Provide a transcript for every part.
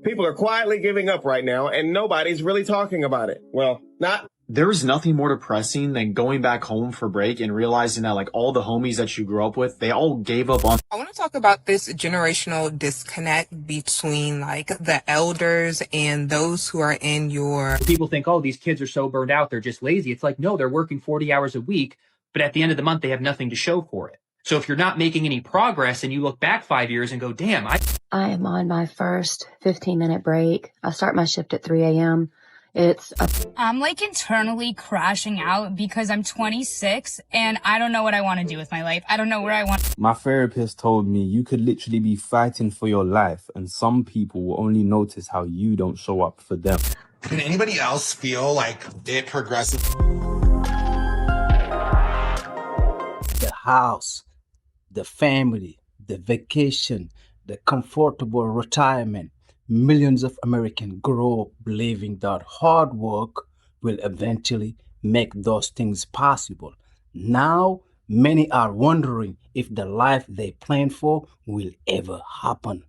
People are quietly giving up right now, and nobody's really talking about it. Well, not. There's nothing more depressing than going back home for break and realizing that like all the homies that you grew up with, they all gave up on. I want to talk about this generational disconnect between like the elders and those who are in your... People think, oh, these kids are so burned out, they're just lazy. It's like, no, they're working 40 hours a week, but at the end of the month, they have nothing to show for it. So if you're not making any progress and you look back 5 years and go, damn, I am on my first 15-minute break. I start my shift at 3 a.m. I'm like internally crashing out because I'm 26 and I don't know what I want to do with my life. I don't know where I want. My therapist told me you could literally be fighting for your life and some people will only notice how you don't show up for them. Can anybody else feel like it progresses? The house, the family, the vacation, the comfortable retirement. Millions of Americans grow up believing that hard work will eventually make those things possible. Now, many are wondering if the life they plan for will ever happen.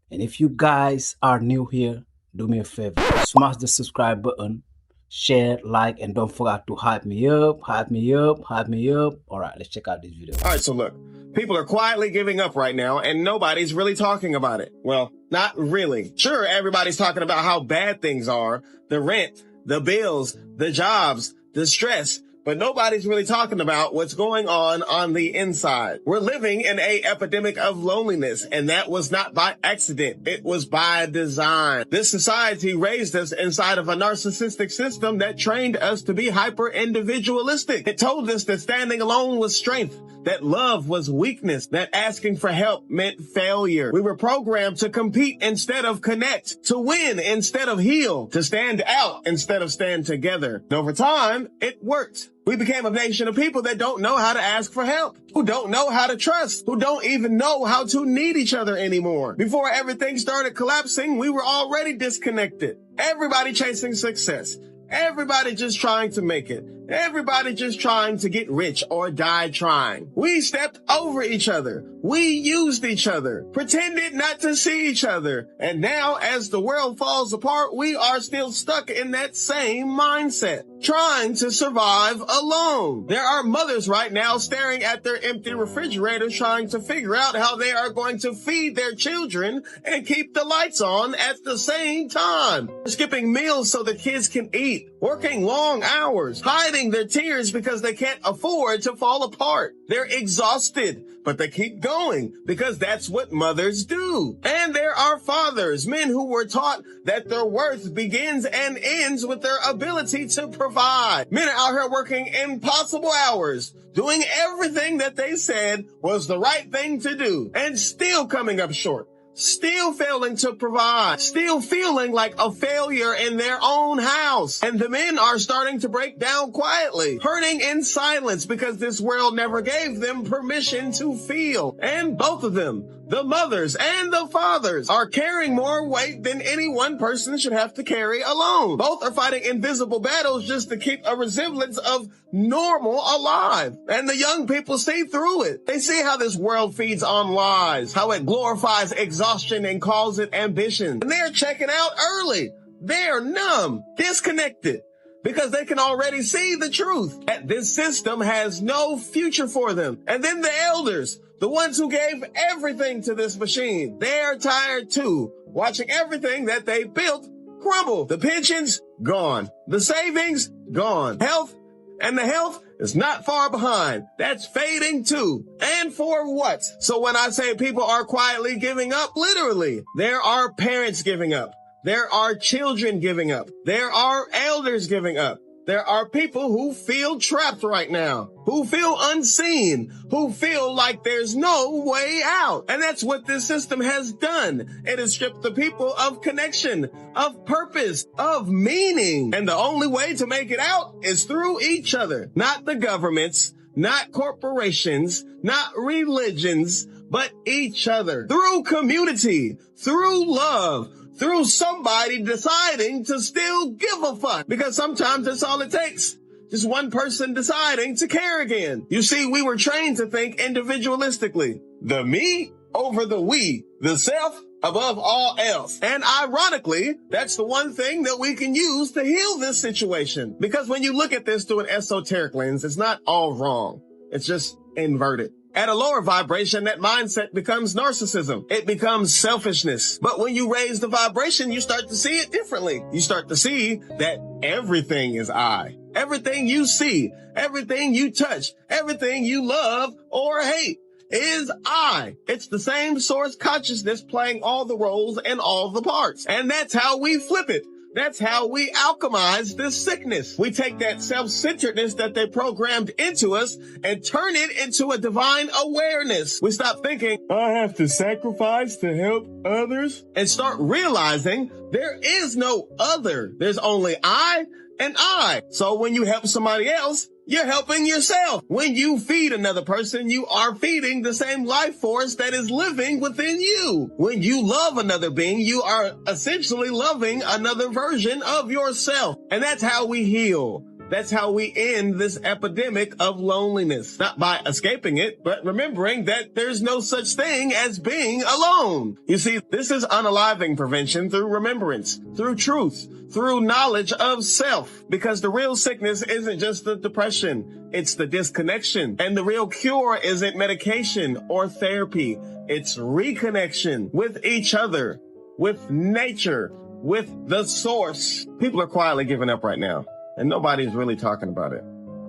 And if you guys are new here, do me a favor, smash the subscribe button, share, like, and don't forget to hype me up. All right, let's check out this video. All right, so look, people are quietly giving up right now, and nobody's really talking about it. Well, not really. Sure, everybody's talking about how bad things are, the rent, the bills, the jobs, the stress, but nobody's really talking about what's going on the inside. We're living in an epidemic of loneliness, and that was not by accident. It was by design. This society raised us inside of a narcissistic system that trained us to be hyper-individualistic. It told us that standing alone was strength, that love was weakness, that asking for help meant failure. We were programmed to compete instead of connect, to win instead of heal, to stand out instead of stand together. And over time, it worked. We became a nation of people that don't know how to ask for help, who don't know how to trust, who don't even know how to need each other anymore. Before everything started collapsing, we were already disconnected. Everybody chasing success. Everybody just trying to make it. Everybody just trying to get rich or die trying. We stepped over each other. We used each other, pretended not to see each other. And now as the world falls apart, we are still stuck in that same mindset, trying to survive alone. There are mothers right now staring at their empty refrigerators, trying to figure out how they are going to feed their children and keep the lights on at the same time. Skipping meals so the kids can eat, working long hours, hiding their tears because they can't afford to fall apart. They're exhausted, but they keep going because that's what mothers do. And there are fathers, men who were taught that their worth begins and ends with their ability to provide. Men are out here working impossible hours, doing everything that they said was the right thing to do, and still coming up short. Still failing to provide, still feeling like a failure in their own house. And the men are starting to break down quietly, hurting in silence because this world never gave them permission to feel. And both of them, the mothers and the fathers, are carrying more weight than any one person should have to carry alone. Both are fighting invisible battles just to keep a resemblance of normal alive. And the young people see through it. They see how this world feeds on lies, how it glorifies exhaustion and calls it ambition. And they're checking out early. They're numb, disconnected, because they can already see the truth that this system has no future for them. And then the elders, the ones who gave everything to this machine, they're tired too, watching everything that they built crumble. The pensions, gone. The savings, gone. Health, and the health is not far behind. That's fading too. And for what? So when I say people are quietly giving up, literally, there are parents giving up. There are children giving up. There are elders giving up. There are people who feel trapped right now, who feel unseen, who feel like there's no way out. And that's what this system has done. It has stripped the people of connection, of purpose, of meaning. And the only way to make it out is through each other, not the governments, not corporations, not religions, but each other. Through community, through love, through somebody deciding to still give a fuck. Because sometimes that's all it takes. Just one person deciding to care again. You see, we were trained to think individualistically. The me over the we. The self above all else. And ironically, that's the one thing that we can use to heal this situation. Because when you look at this through an esoteric lens, it's not all wrong. It's just inverted. At a lower vibration, that mindset becomes narcissism. It becomes selfishness. But when you raise the vibration, you start to see it differently. You start to see that everything is I. Everything you see, everything you touch, everything you love or hate is I. It's the same source consciousness playing all the roles and all the parts. And that's how we flip it. That's how we alchemize this sickness. We take that self-centeredness that they programmed into us and turn it into a divine awareness. We stop thinking, I have to sacrifice to help others, and start realizing there is no other. There's only I and I. So when you help somebody else, you're helping yourself. When you feed another person, you are feeding the same life force that is living within you. When you love another being, you are essentially loving another version of yourself. And that's how we heal. That's how we end this epidemic of loneliness. Not by escaping it, but remembering that there's no such thing as being alone. You see, this is unaliving prevention through remembrance, through truth, through knowledge of self. Because the real sickness isn't just the depression, it's the disconnection. And the real cure isn't medication or therapy. It's reconnection with each other, with nature, with the source. People are quietly giving up right now, and nobody's really talking about it.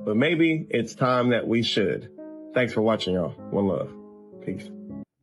But maybe it's time that we should. Thanks for watching, y'all. One love. Peace.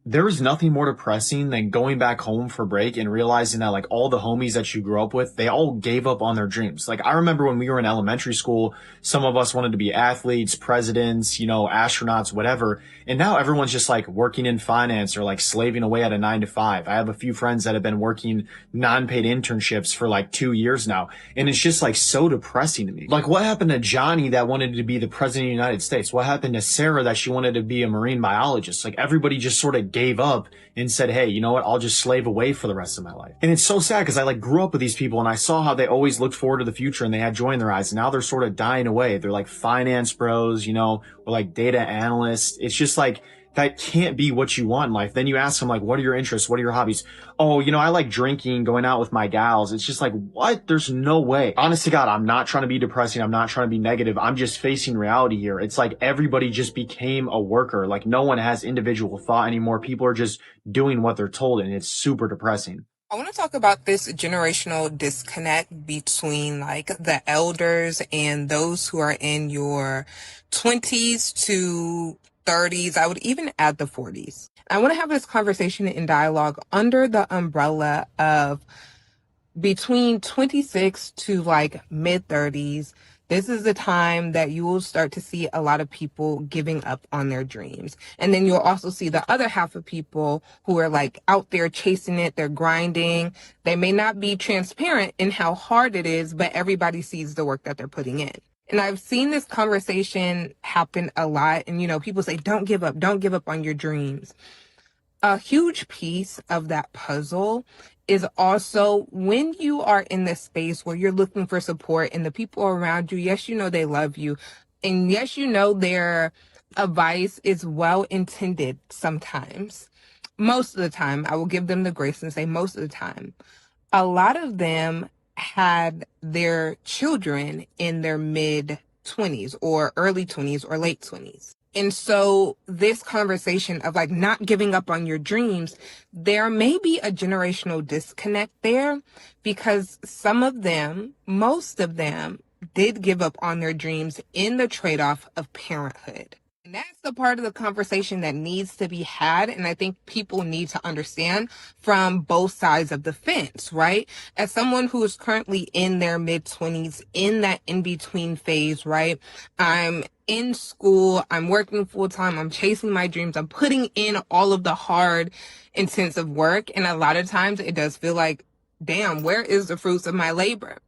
There is nothing more depressing than going back home for break and realizing that like all the homies that you grew up with, they all gave up on their dreams. Like I remember when we were in elementary school, some of us wanted to be athletes, presidents, astronauts, whatever. And now everyone's just like working in finance or like slaving away at a 9-to-5. I have a few friends that have been working non-paid internships for like 2 years now. And it's just like so depressing to me. Like what happened to Johnny that wanted to be the president of the United States? What happened to Sarah that she wanted to be a marine biologist? Like everybody just sort of gave up and said, hey, you know what? I'll just slave away for the rest of my life. And it's so sad because I like grew up with these people and I saw how they always looked forward to the future and they had joy in their eyes. And now they're sort of dying away. They're like finance bros, or like data analysts. It's just like, that can't be what you want in life. Then you ask them like, what are your interests? What are your hobbies? Oh, I like drinking, going out with my gals. It's just like, what? There's no way. Honest to God, I'm not trying to be depressing. I'm not trying to be negative. I'm just facing reality here. It's like everybody just became a worker. Like no one has individual thought anymore. People are just doing what they're told, and it's super depressing. I want to talk about this generational disconnect between like the elders and those who are in your 20s to 30s. I would even add the 40s. I want to have this conversation in dialogue under the umbrella of between 26 to like mid 30s. This is the time that you will start to see a lot of people giving up on their dreams. And then you'll also see the other half of people who are like out there chasing it. They're grinding. They may not be transparent in how hard it is, but everybody sees the work that they're putting in. And I've seen this conversation happen a lot. And, people say, don't give up on your dreams. A huge piece of that puzzle is also when you are in this space where you're looking for support and the people around you, yes, they love you. And yes, their advice is well intended sometimes. Most of the time, I will give them the grace and say most of the time. A lot of them had their children in their mid 20s or early 20s or late 20s. And so this conversation of like not giving up on your dreams, there may be a generational disconnect there because some of them, most of them did give up on their dreams in the trade-off of parenthood. And that's the part of the conversation that needs to be had. And I think people need to understand from both sides of the fence, right? As someone who is currently in their mid-20s, in that in-between phase, right? I'm in school, I'm working full-time, I'm chasing my dreams, I'm putting in all of the hard, intensive work. And a lot of times it does feel like, damn, where is the fruits of my labor?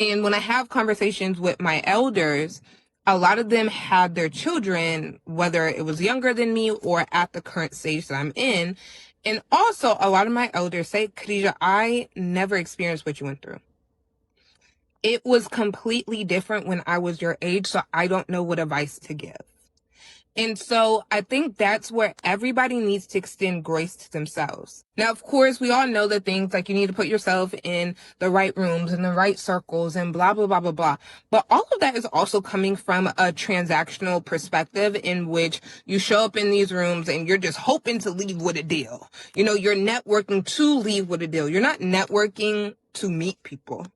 And when I have conversations with my elders, a lot of them had their children, whether it was younger than me or at the current stage that I'm in. And also a lot of my elders say, Khadija, I never experienced what you went through. It was completely different when I was your age, so I don't know what advice to give. And so I think that's where everybody needs to extend grace to themselves. Now, of course, we all know that things like you need to put yourself in the right rooms and the right circles and blah, blah, blah, blah, blah. But all of that is also coming from a transactional perspective in which you show up in these rooms and you're just hoping to leave with a deal. You know, you're networking to leave with a deal. You're not networking to meet people.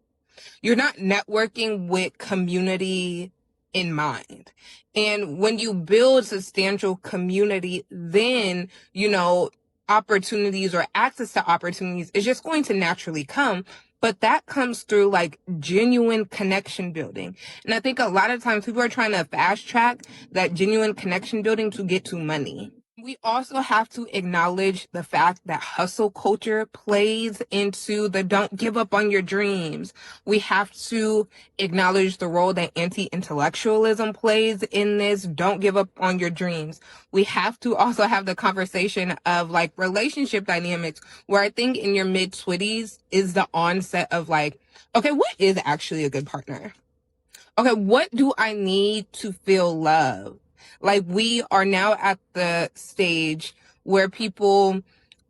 You're not networking with community in mind. And when you build substantial community, then, you know, opportunities or access to opportunities is just going to naturally come. But that comes through like genuine connection building. And I think a lot of times people are trying to fast track that genuine connection building to get to money. We also have to acknowledge the fact that hustle culture plays into the don't give up on your dreams. We have to acknowledge the role that anti-intellectualism plays in this don't give up on your dreams. We have to also have the conversation of like relationship dynamics, where I think in your mid-20s is the onset of like, okay, what is actually a good partner? Okay, what do I need to feel loved? Like, we are now at the stage where people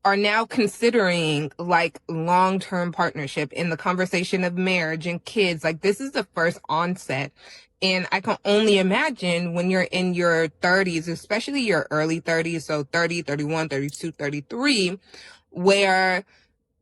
are now considering like long-term partnership in the conversation of marriage and kids. Like, this is the first onset. And I can only imagine when you're in your 30s, especially your early 30s, so 30, 31, 32, 33, where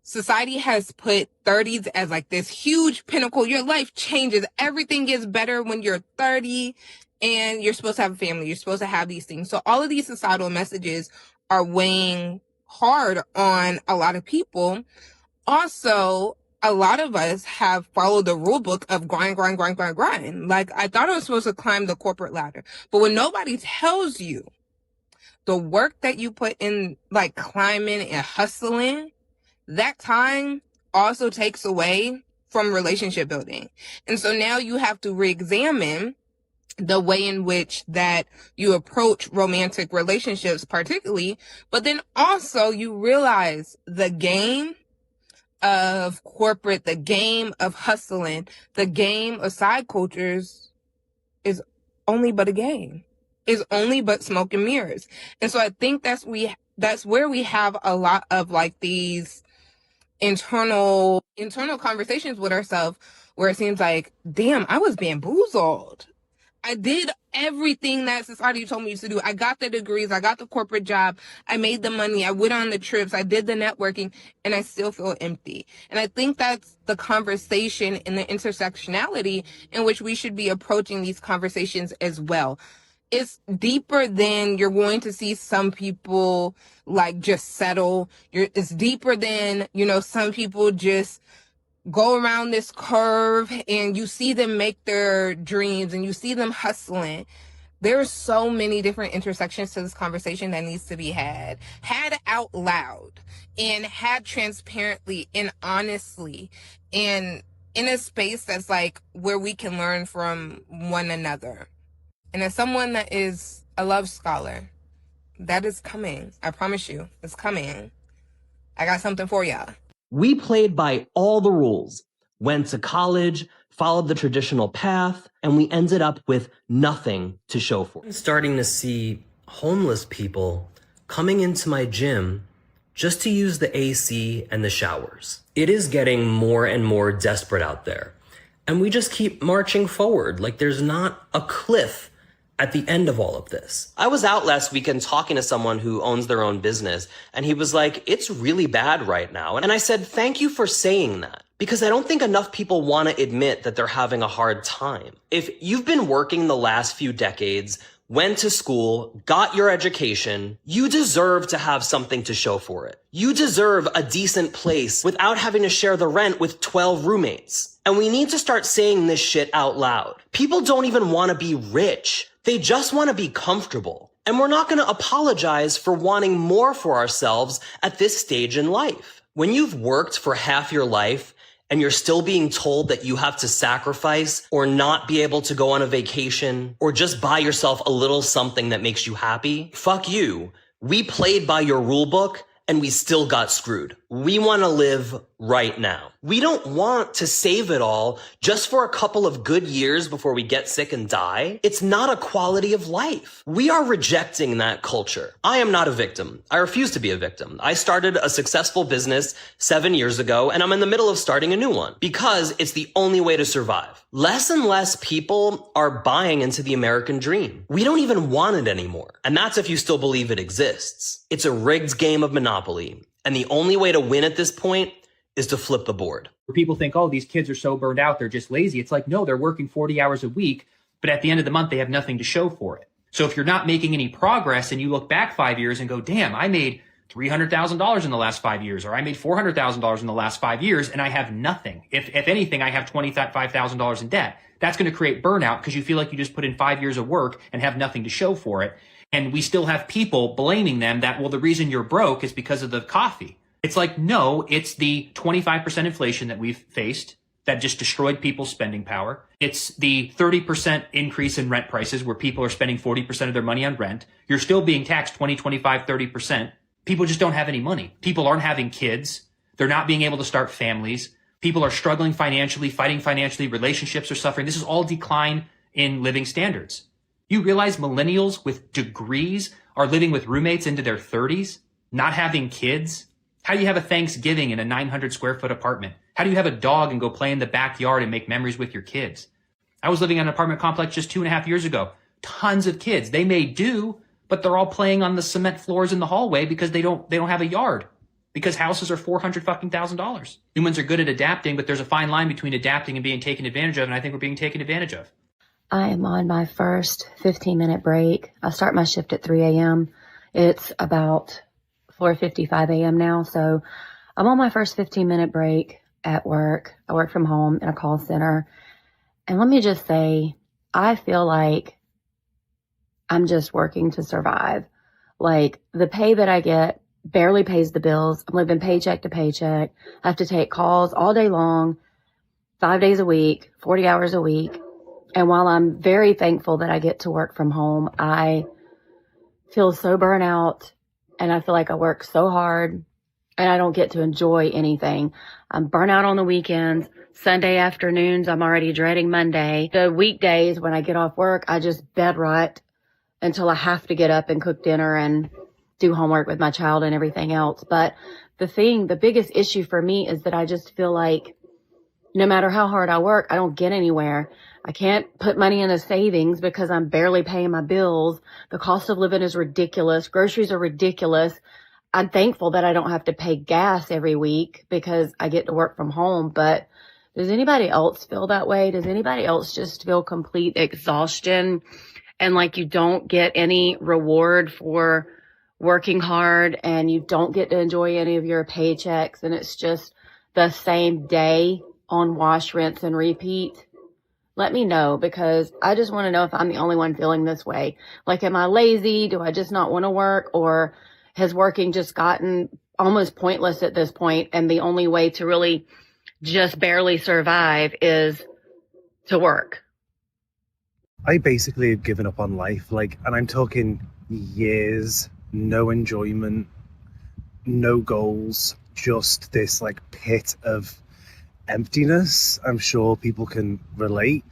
society has put 30s as like this huge pinnacle. Your life changes. Everything gets better when you're 30. And you're supposed to have a family. You're supposed to have these things. So all of these societal messages are weighing hard on a lot of people. Also, a lot of us have followed the rule book of grind. Like, I thought I was supposed to climb the corporate ladder. But when nobody tells you the work that you put in, like climbing and hustling, that time also takes away from relationship building. And so now you have to re-examine the way in which that you approach romantic relationships particularly, but then also you realize the game of corporate, the game of hustling, the game of side cultures is only but a game, is only but smoke and mirrors. And so I think that's where we have a lot of like these internal conversations with ourselves, where it seems like, damn, I was bamboozled. I did everything that society told me to do. I got the degrees. I got the corporate job. I made the money. I went on the trips. I did the networking, and I still feel empty. And I think that's the conversation and the intersectionality in which we should be approaching these conversations as well. It's deeper than you're going to see some people like just settle. It's deeper than, you know, some people just go around this curve and you see them make their dreams and you see them hustling. There are so many different intersections to this conversation that needs to be had out loud and had transparently and honestly, and in a space that's like where we can learn from one another. And as someone that is a love scholar, that is coming. I promise you, it's coming. I got something for y'all. We played by all the rules, went to college, followed the traditional path, and we ended up with nothing to show for it. I'm starting to see homeless people coming into my gym just to use the AC and the showers. It is getting more and more desperate out there. And we just keep marching forward like there's not a cliff at the end of all of this. I was out last weekend talking to someone who owns their own business, and he was like, it's really bad right now. And I said, thank you for saying that, because I don't think enough people want to admit that they're having a hard time. If you've been working the last few decades, went to school, got your education, you deserve to have something to show for it. You deserve a decent place without having to share the rent with 12 roommates. And we need to start saying this shit out loud. People don't even want to be rich. They just want to be comfortable. And we're not going to apologize for wanting more for ourselves at this stage in life. When you've worked for half your life and you're still being told that you have to sacrifice or not be able to go on a vacation or just buy yourself a little something that makes you happy, fuck you. We played by your rule book and we still got screwed. We want to live right now. We don't want to save it all just for a couple of good years before we get sick and die. It's not a quality of life. We are rejecting that culture. I am not a victim. I refuse to be a victim. I started a successful business 7 years ago, and I'm in the middle of starting a new one because it's the only way to survive. Less and less people are buying into the American dream. We don't even want it anymore. And that's if you still believe it exists. It's a rigged game of Monopoly. And the only way to win at this point is to flip the board. People think, oh, these kids are so burned out, they're just lazy. It's like, no, they're working 40 hours a week, but at the end of the month, they have nothing to show for it. So if you're not making any progress and you look back 5 years and go, damn, I made $300,000 in the last 5 years, or I made $400,000 in the last 5 years, and I have nothing. If anything, I have $25,000 in debt. That's going to create burnout because you feel like you just put in 5 years of work and have nothing to show for it. And we still have people blaming them that, well, the reason you're broke is because of the coffee. It's like, no, it's the 25% inflation that we've faced that just destroyed people's spending power. It's the 30% increase in rent prices where people are spending 40% of their money on rent. You're still being taxed 20, 25, 30%. People just don't have any money. People aren't having kids. They're not being able to start families. People are struggling financially, fighting financially. Relationships are suffering. This is all decline in living standards. You realize millennials with degrees are living with roommates into their 30s, not having kids? How do you have a Thanksgiving in a 900 square foot apartment? How do you have a dog and go play in the backyard and make memories with your kids? I was living in an apartment complex just 2.5 years ago. Tons of kids. They may do, but they're all playing on the cement floors in the hallway because they don't have a yard. Because houses are $400,000. Humans are good at adapting, but there's a fine line between adapting and being taken advantage of, and I think we're being taken advantage of. I am on my first 15-minute break. I start my shift at 3 a.m. It's about 4:55 a.m. now, so I'm on my first 15-minute break at work. I work from home in a call center, and let me just say, I feel like I'm just working to survive. Like, the pay that I get barely pays the bills. I'm living paycheck to paycheck. I have to take calls all day long, 5 days a week, 40 hours a week. And while I'm very thankful that I get to work from home, I feel so burnt out. And I feel like I work so hard and I don't get to enjoy anything. I'm burnt out on the weekends. Sunday afternoons, I'm already dreading Monday. The weekdays when I get off work, I just bed rot until I have to get up and cook dinner and do homework with my child and everything else. But the biggest issue for me is that I just feel like no matter how hard I work, I don't get anywhere. I can't put money in a savings because I'm barely paying my bills. The cost of living is ridiculous. Groceries are ridiculous. I'm thankful that I don't have to pay gas every week because I get to work from home. But does anybody else feel that way? Does anybody else just feel complete exhaustion and like you don't get any reward for working hard and you don't get to enjoy any of your paychecks and it's just the same day on wash, rinse, and repeat? Let me know, because I just want to know if I'm the only one feeling this way. Like, am I lazy? Do I just not want to work? Or has working just gotten almost pointless at this point, and the only way to really just barely survive is to work? I basically have given up on life, and I'm talking years, no enjoyment, no goals, just this pit of emptiness. I'm sure people can relate,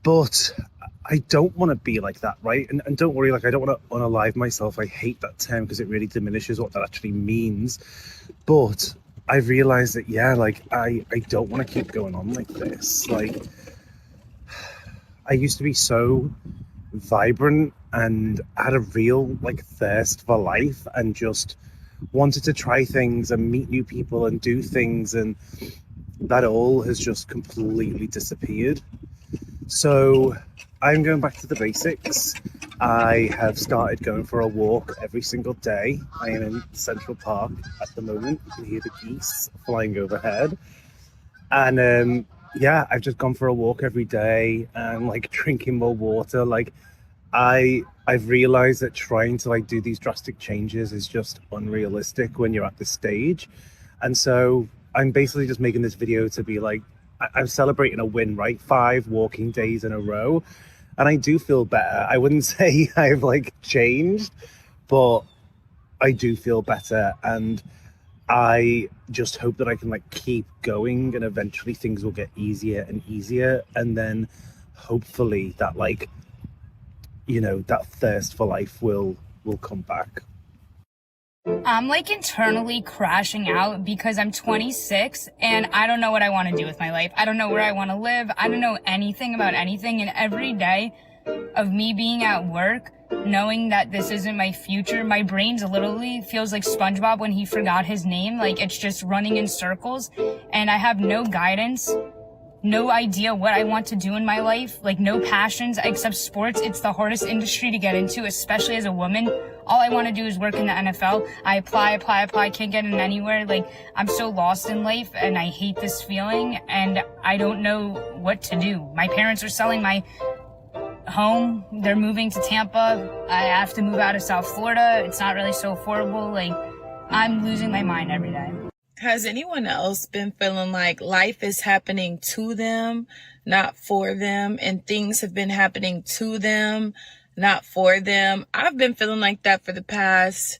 but I don't want to be like that, right? And don't worry, I don't want to unalive myself. I hate that term because it really diminishes what that actually means. But I've realized that, I don't want to keep going on like this. I used to be so vibrant and had a real thirst for life and just wanted to try things and meet new people and do things, and that all has just completely disappeared. So I'm going back to the basics. I have started going for a walk every single day. I am in Central Park at the moment. You can hear the geese flying overhead. And I've just gone for a walk every day and drinking more water. I've realized that trying to do these drastic changes is just unrealistic when you're at this stage. And so I'm basically just making this video to be I'm celebrating a win, right? 5 walking days in a row. And I do feel better. I wouldn't say I've changed, but I do feel better. And I just hope that I can like keep going, and eventually things will get easier and easier, and then hopefully that like, you know, that thirst for life will come back. I'm like internally crashing out because I'm 26 and I don't know what I want to do with my life. I don't know where I want to live. I don't know anything about anything. And every day of me being at work, knowing that this isn't my future, my brain's literally feels like SpongeBob when he forgot his name. Like it's just running in circles and I have no guidance, no idea what I want to do in my life, like no passions except sports. It's the hardest industry to get into, especially as a woman. All I want to do is work in the NFL. I apply, can't get in anywhere. Like I'm so lost in life and I hate this feeling and I don't know what to do. My parents are selling my home. They're moving to Tampa. I have to move out of South Florida. It's not really so affordable. Like I'm losing my mind every day. Has anyone else been feeling like life is happening to them, not for them, and things have been happening to them, not for them? I've been feeling like that for the past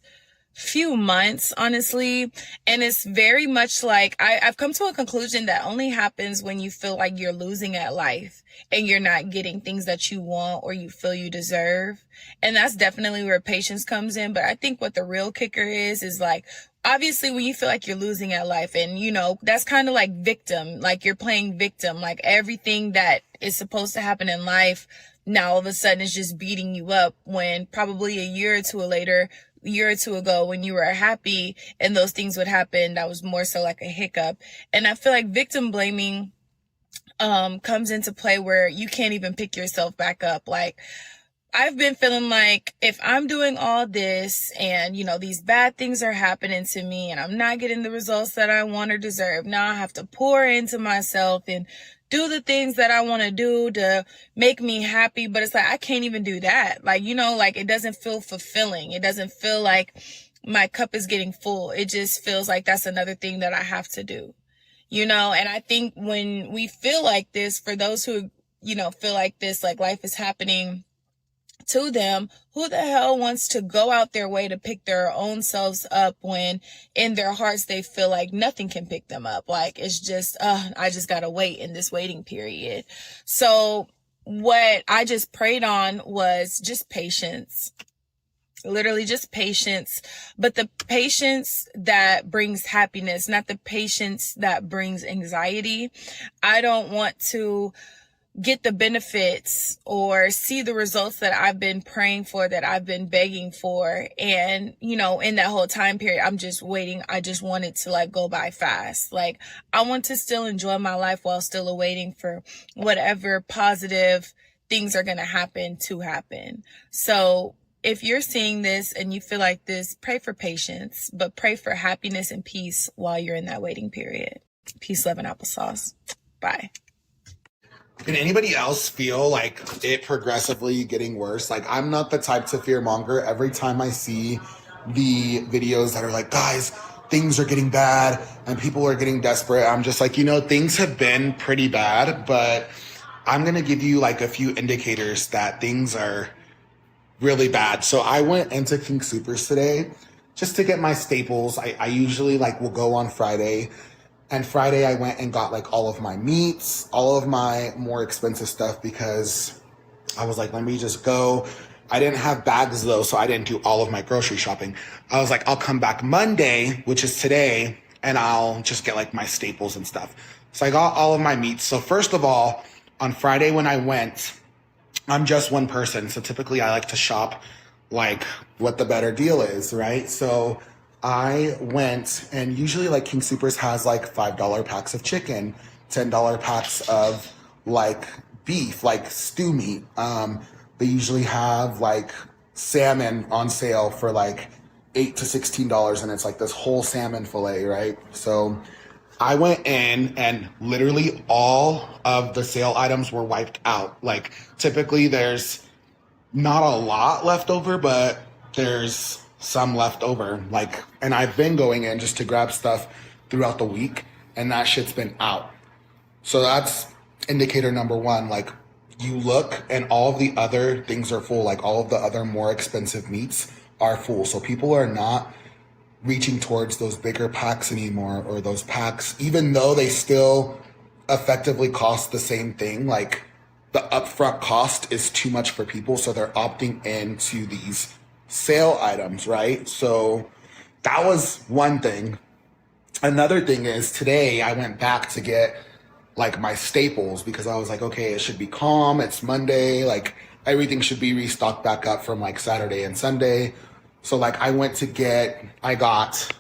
few months, honestly. And it's very much like I've come to a conclusion that only happens when you feel like you're losing at life and you're not getting things that you want or you feel you deserve. And that's definitely where patience comes in. But I think what the real kicker is like, obviously when you feel like you're losing at life and, you know, that's kind of like victim, like you're playing victim, like everything that is supposed to happen in life now all of a sudden is just beating you up when probably a year or two ago when you were happy and those things would happen, that was more so like a hiccup. And I feel like victim blaming comes into play where you can't even pick yourself back up. Like I've been feeling like if I'm doing all this and, you know, these bad things are happening to me and I'm not getting the results that I want or deserve, now I have to pour into myself and do the things that I want to do to make me happy. But it's like, I can't even do that. Like, you know, like it doesn't feel fulfilling. It doesn't feel like my cup is getting full. It just feels like that's another thing that I have to do, you know? And I think when we feel like this, for those who, you know, feel like this, like life is happening to them, who the hell wants to go out their way to pick their own selves up when in their hearts they feel like nothing can pick them up? Like it's just, I just gotta wait in this waiting period. So what I just prayed on was just patience. Literally just patience, but the patience that brings happiness, not the patience that brings anxiety. I don't want to get the benefits or see the results that I've been praying for, that I've been begging for. And, you know, in that whole time period, I'm just waiting. I just want it to like go by fast. Like I want to still enjoy my life while still awaiting for whatever positive things are going to happen. So if you're seeing this and you feel like this, pray for patience, but pray for happiness and peace while you're in that waiting period. Peace, love, and applesauce. Bye. Can anybody else feel like it progressively getting worse? Like, I'm not the type to fear monger. Every time I see the videos that are like, guys, things are getting bad and people are getting desperate, I'm just like, you know, things have been pretty bad, but I'm going to give you like a few indicators that things are really bad. So I went into King Soopers today just to get my staples. I usually like will go on Friday. And Friday I went and got like all of my meats, all of my more expensive stuff because I was like, let me just go. I didn't have bags though, so I didn't do all of my grocery shopping. I was like, I'll come back Monday, which is today, and I'll just get like my staples and stuff. So I got all of my meats. So first of all, on Friday when I went, I'm just one person. So typically I like to shop like what the better deal is, right? So I went, and usually like King Soopers has like $5 packs of chicken, $10 packs of like beef, like stew meat. They usually have like salmon on sale for like $8 to $16, and it's like this whole salmon fillet, right? So I went in and literally all of the sale items were wiped out. Like typically there's not a lot left over, but there's some left over. Like, and I've been going in just to grab stuff throughout the week, and that shit's been out. So that's indicator number one. Like, you look and all of the other things are full. Like all of the other more expensive meats are full. So people are not reaching towards those bigger packs anymore, or those packs, even though they still effectively cost the same thing. Like, the upfront cost is too much for people, so they're opting into these sale items, right? So that was one thing. Another thing is, today I went back to get like my staples because I was like, okay, it should be calm. It's Monday. Like, everything should be restocked back up from like Saturday and Sunday. So like I got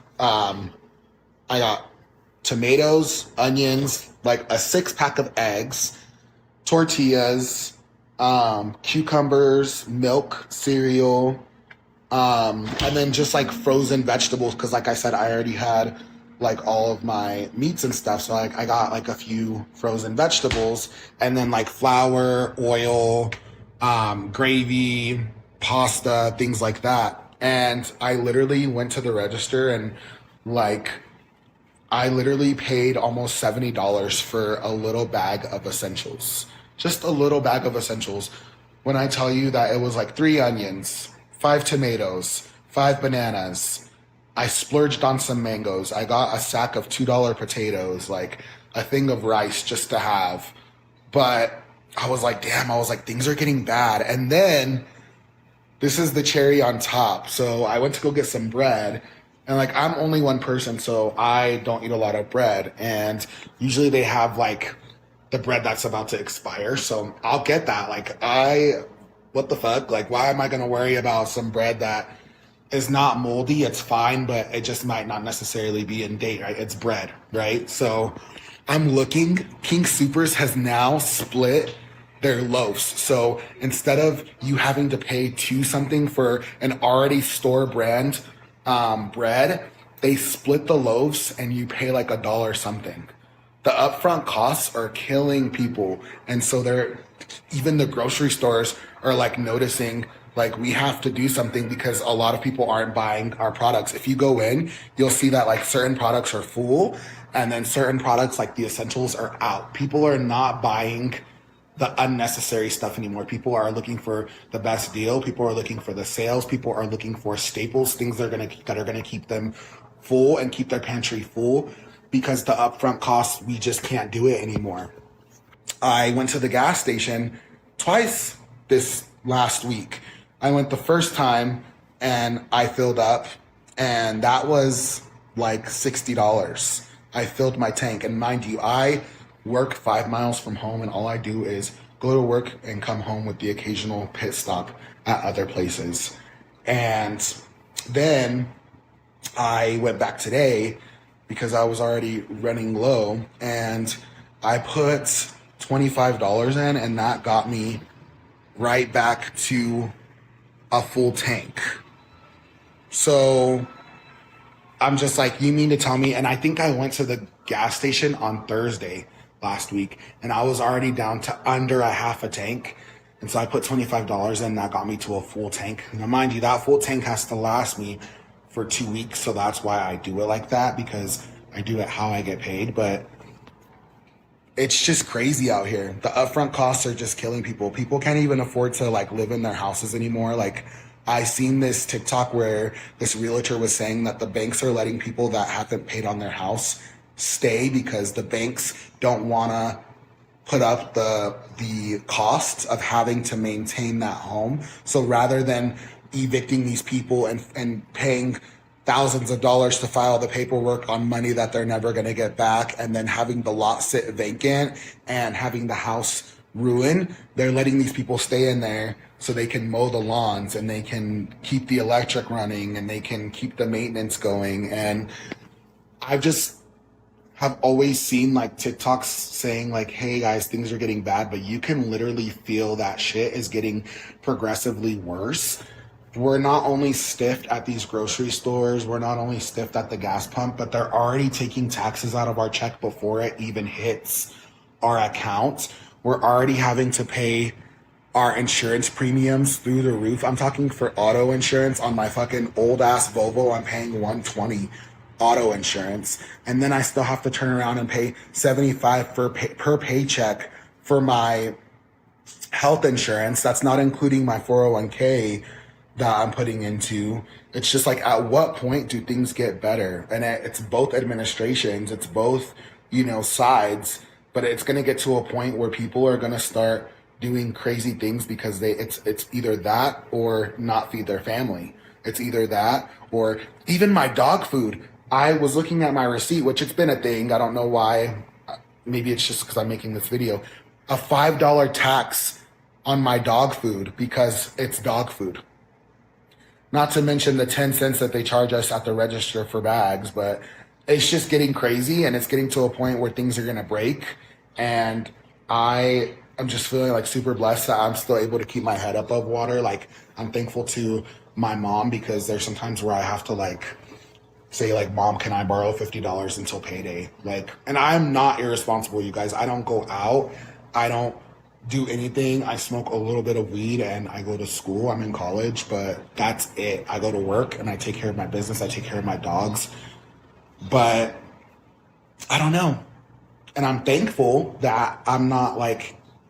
tomatoes, onions, like a 6-pack of eggs, tortillas, cucumbers, milk, cereal, and then just like frozen vegetables. Cause like I said, I already had like all of my meats and stuff. So like I got like a few frozen vegetables, and then like flour, oil, gravy, pasta, things like that. And I literally went to the register and like I literally paid almost $70 for a little bag of essentials. Just a little bag of essentials. When I tell you that it was like 3 onions, 5 tomatoes, 5 bananas. I splurged on some mangoes. I got a sack of $2 potatoes, like a thing of rice just to have. But I was like, damn, things are getting bad. And then this is the cherry on top. So I went to go get some bread. And like, I'm only one person, so I don't eat a lot of bread. And usually they have like the bread that's about to expire. So I'll get that. Like, what the fuck? Like, why am I going to worry about some bread that is not moldy? It's fine, but it just might not necessarily be in date, right? It's bread, right? So I'm looking. King Soopers has now split their loaves. So instead of you having to pay $2 something for an already store brand bread, they split the loaves and you pay like $1 something. The upfront costs are killing people. And so even the grocery stores are like noticing, like, we have to do something because a lot of people aren't buying our products. If you go in, you'll see that like certain products are full, and then certain products like the essentials are out. People are not buying the unnecessary stuff anymore. People are looking for the best deal. People are looking for the sales. People are looking for staples, things that are gonna keep them full and keep their pantry full, because the upfront costs, we just can't do it anymore. I went to the gas station twice this last week. I went the first time and I filled up, and that was like $60. I filled my tank, and mind you, I work 5 miles from home, and all I do is go to work and come home with the occasional pit stop at other places. And then I went back today because I was already running low, and I put $25 in, and that got me right back to a full tank. So I'm just like, you mean to tell me? And I think I went to the gas station on Thursday last week, and I was already down to under a half a tank. And so I put $25 in, that got me to a full tank. Now, mind you, that full tank has to last me for 2 weeks. So that's why I do it like that, because I do it how I get paid. But it's just crazy out here. The upfront costs are just killing people. People can't even afford to like live in their houses anymore. Like, I seen this TikTok where this realtor was saying that the banks are letting people that haven't paid on their house stay because the banks don't want to put up the cost of having to maintain that home. So rather than evicting these people and paying thousands of dollars to file the paperwork on money that they're never going to get back, and then having the lot sit vacant and having the house ruin, they're letting these people stay in there so they can mow the lawns and they can keep the electric running and they can keep the maintenance going. And I've just have always seen like TikToks saying like, hey guys, things are getting bad, but you can literally feel that shit is getting progressively worse. We're not only stiffed at these grocery stores, we're not only stiffed at the gas pump, but they're already taking taxes out of our check before it even hits our account. We're already having to pay our insurance premiums through the roof. I'm talking for auto insurance on my fucking old ass Volvo. I'm paying $120 auto insurance. And then I still have to turn around and pay $75 per paycheck for my health insurance. That's not including my 401k that I'm putting into. It's just like, at what point do things get better? And it's both administrations, it's both, sides, but it's going to get to a point where people are going to start doing crazy things because it's either that or not feed their family. It's either that or even my dog food. I was looking at my receipt, which it's been a thing. I don't know why. Maybe it's just because I'm making this video. A $5 tax on my dog food because it's dog food. Not to mention the 10 cents that they charge us at the register for bags, but it's just getting crazy, and it's getting to a point where things are going to break. And I'm just feeling like super blessed that I'm still able to keep my head above water. Like, I'm thankful to my mom, because there's sometimes where I have to say, Mom, can I borrow $50 until payday? And I'm not irresponsible, you guys. I don't go out. I don't do anything. I smoke a little bit of weed and I go to school. I'm in college, but that's it. I go to work and I take care of my business. I take care of my dogs. But I don't know. And I'm thankful that I'm not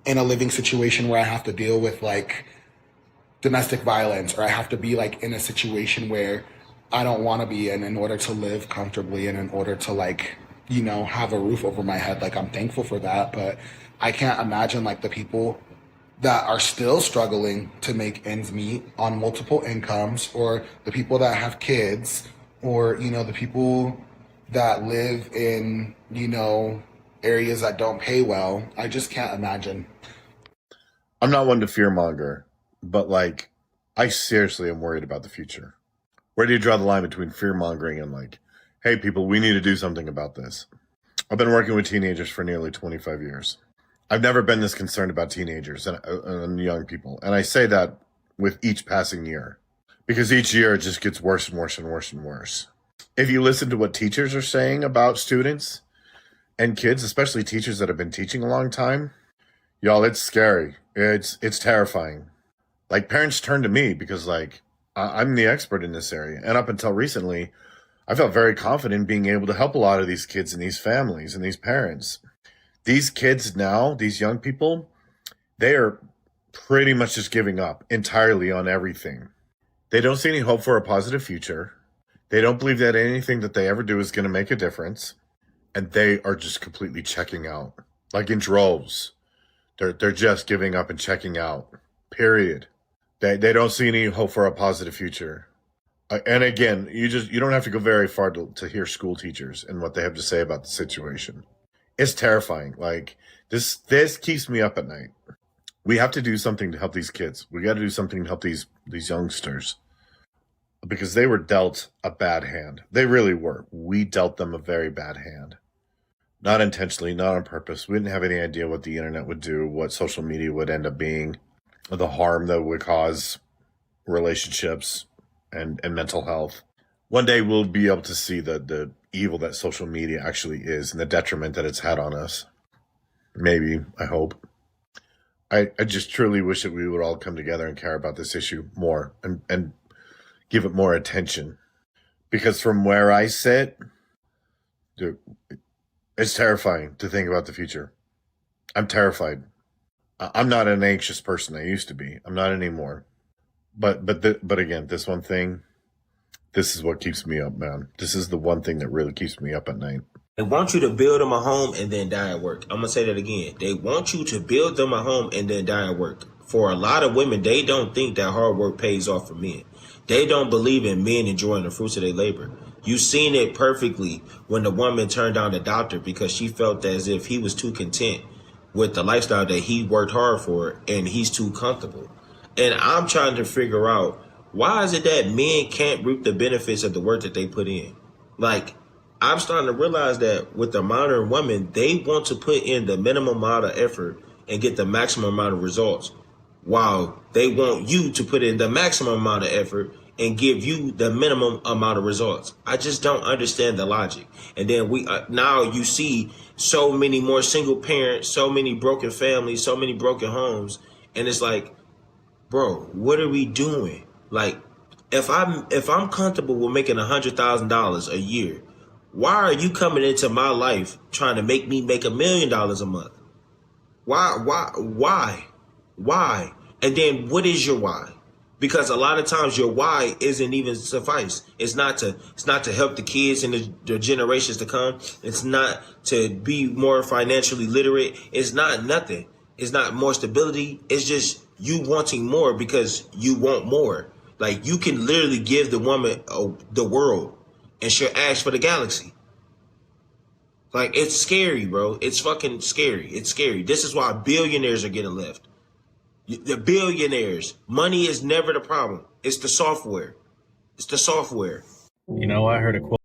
in a living situation where I have to deal with domestic violence, or I have to be in a situation where I don't want to be in order to live comfortably and in order to have a roof over my head. I'm thankful for that, but I can't imagine the people that are still struggling to make ends meet on multiple incomes, or the people that have kids, or the people that live in areas that don't pay well. I just can't imagine. I'm not one to fearmonger, but I seriously am worried about the future. Where do you draw the line between fearmongering and hey people, we need to do something about this? I've been working with teenagers for nearly 25 years. I've never been this concerned about teenagers and young people. And I say that with each passing year, because each year it just gets worse and worse and worse and worse. If you listen to what teachers are saying about students and kids, especially teachers that have been teaching a long time, y'all, it's scary. It's terrifying. Parents turn to me because I'm the expert in this area. And up until recently, I felt very confident in being able to help a lot of these kids and these families and these parents. These kids now, these young people, they are pretty much just giving up entirely on everything. They don't see any hope for a positive future. They don't believe that anything that they ever do is going to make a difference. And they are just completely checking out, in droves. They're just giving up and checking out, period. They don't see any hope for a positive future. And again, you don't have to go very far to hear school teachers and what they have to say about the situation. It's terrifying. This keeps me up at night. We have to do something to help these kids. We got to do something to help these youngsters, because they were dealt a bad hand. They really were. We dealt them a very bad hand. Not intentionally, not on purpose. We didn't have any idea what the internet would do, what social media would end up being, the harm that would cause relationships and mental health. One day we'll be able to see the evil that social media actually is and the detriment that it's had on us. Maybe, I hope. I just truly wish that we would all come together and care about this issue more and give it more attention. Because from where I sit, dude, it's terrifying to think about the future. I'm terrified. I'm not an anxious person. I used to be. I'm not anymore. But again, this one thing, this is what keeps me up, man. This is the one thing that really keeps me up at night. They want you to build them a home and then die at work. I'm going to say that again. They want you to build them a home and then die at work. For a lot of women, they don't think that hard work pays off for men. They don't believe in men enjoying the fruits of their labor. You've seen it perfectly when the woman turned down the doctor because she felt as if he was too content with the lifestyle that he worked hard for and he's too comfortable. And I'm trying to figure out, why is it that men can't reap the benefits of the work that they put in? I'm starting to realize that with the modern woman, they want to put in the minimum amount of effort and get the maximum amount of results, while they want you to put in the maximum amount of effort and give you the minimum amount of results. I just don't understand the logic. And then now you see so many more single parents, so many broken families, so many broken homes. And it's bro, what are we doing? If I'm comfortable with making $100,000 a year, why are you coming into my life trying to make me make $1 million a month? Why? And then what is your why? Because a lot of times your why isn't even suffice. It's not to help the kids and the generations to come. It's not to be more financially literate. It's not nothing. It's not more stability. It's just you wanting more because you want more. Like, you can literally give the woman the world and she'll ask for the galaxy. Like, it's scary, bro. It's fucking scary. It's scary. This is why billionaires are getting left. The billionaires. Money is never the problem. It's the software. It's the software. You know, I heard a quote.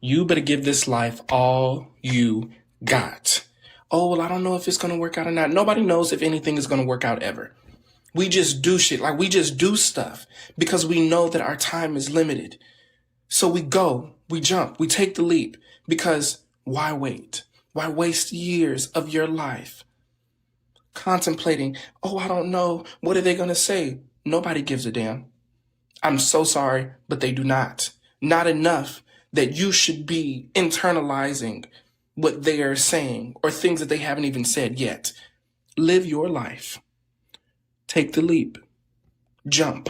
You better give this life all you got. Oh, well, I don't know if it's going to work out or not. Nobody knows if anything is going to work out ever. We just do shit. Like, we just do stuff because we know that our time is limited. So we go, we jump, we take the leap because why wait? Why waste years of your life contemplating, oh, I don't know. What are they going to say? Nobody gives a damn. I'm so sorry, but they do not. Not enough that you should be internalizing what they are saying or things that they haven't even said yet. Live your life. Take the leap. Jump.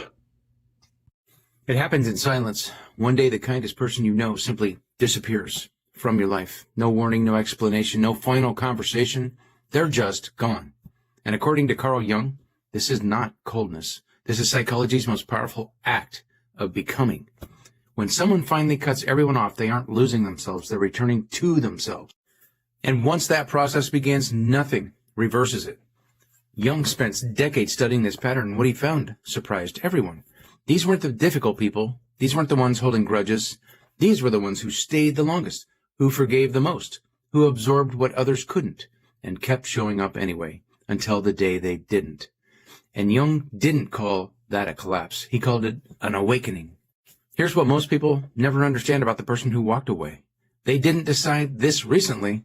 It happens in silence. One day the kindest person you know simply disappears from your life. No warning, no explanation, no final conversation. They're just gone. And according to Carl Jung, this is not coldness. This is psychology's most powerful act of becoming. When someone finally cuts everyone off, they aren't losing themselves. They're returning to themselves. And once that process begins, nothing reverses it. Jung spent decades studying this pattern, and what he found surprised everyone. These weren't the difficult people. These weren't the ones holding grudges. These were the ones who stayed the longest, who forgave the most, who absorbed what others couldn't, and kept showing up anyway, until the day they didn't. And Jung didn't call that a collapse. He called it an awakening. Here's what most people never understand about the person who walked away. They didn't decide this recently.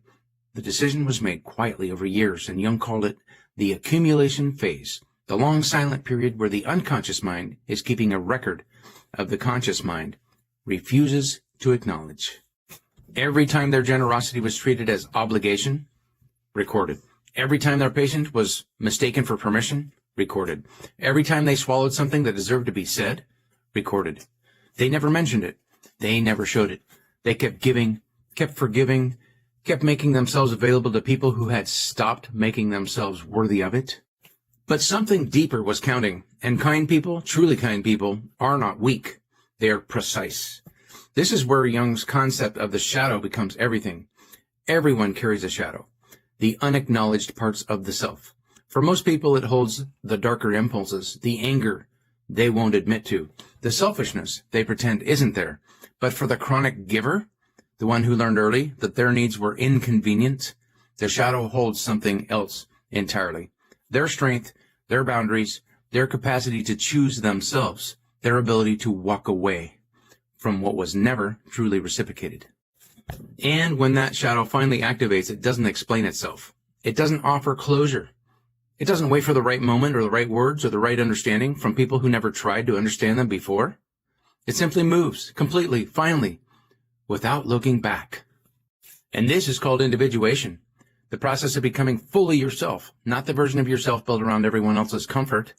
The decision was made quietly over years, and Jung called it the accumulation phase, the long silent period where the unconscious mind is keeping a record of the conscious mind, refuses to acknowledge. Every time their generosity was treated as obligation, recorded. Every time their patient was mistaken for permission, recorded. Every time they swallowed something that deserved to be said, recorded. They never mentioned it. They never showed it. They kept giving, kept forgiving, kept making themselves available to people who had stopped making themselves worthy of it. But something deeper was counting, and kind people, truly kind people, are not weak. They are precise. This is where Jung's concept of the shadow becomes everything. Everyone carries a shadow, the unacknowledged parts of the self. For most people, it holds the darker impulses, the anger they won't admit to, the selfishness they pretend isn't there. But for the chronic giver, the one who learned early that their needs were inconvenient, the shadow holds something else entirely. Their strength, their boundaries, their capacity to choose themselves, their ability to walk away from what was never truly reciprocated. And when that shadow finally activates, it doesn't explain itself. It doesn't offer closure. It doesn't wait for the right moment or the right words or the right understanding from people who never tried to understand them before. It simply moves completely, finally, without looking back. And this is called individuation, the process of becoming fully yourself, not the version of yourself built around everyone else's comfort.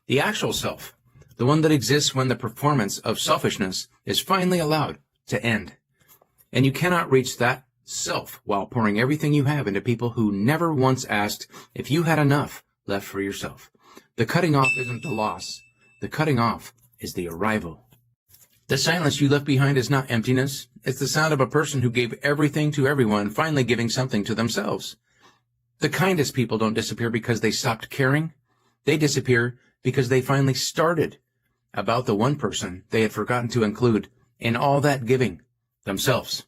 The actual self, the one that exists when the performance of selfishness is finally allowed to end. And you cannot reach that self while pouring everything you have into people who never once asked if you had enough left for yourself. The cutting off isn't the loss. The cutting off is the arrival. The silence you left behind is not emptiness. It's the sound of a person who gave everything to everyone, finally giving something to themselves. The kindest people don't disappear because they stopped caring. They disappear because they finally started about the one person they had forgotten to include in all that giving, themselves.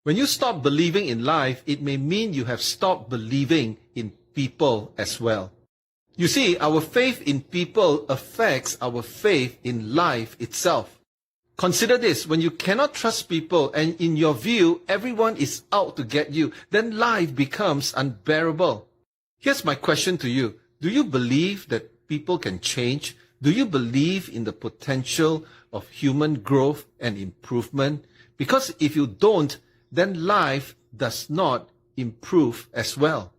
When you stop believing in life, it may mean you have stopped believing in people as well. You see, our faith in people affects our faith in life itself. Consider this, when you cannot trust people and in your view, everyone is out to get you, then life becomes unbearable. Here's my question to you. Do you believe that people can change? Do you believe in the potential of human growth and improvement? Because if you don't, then life does not improve as well.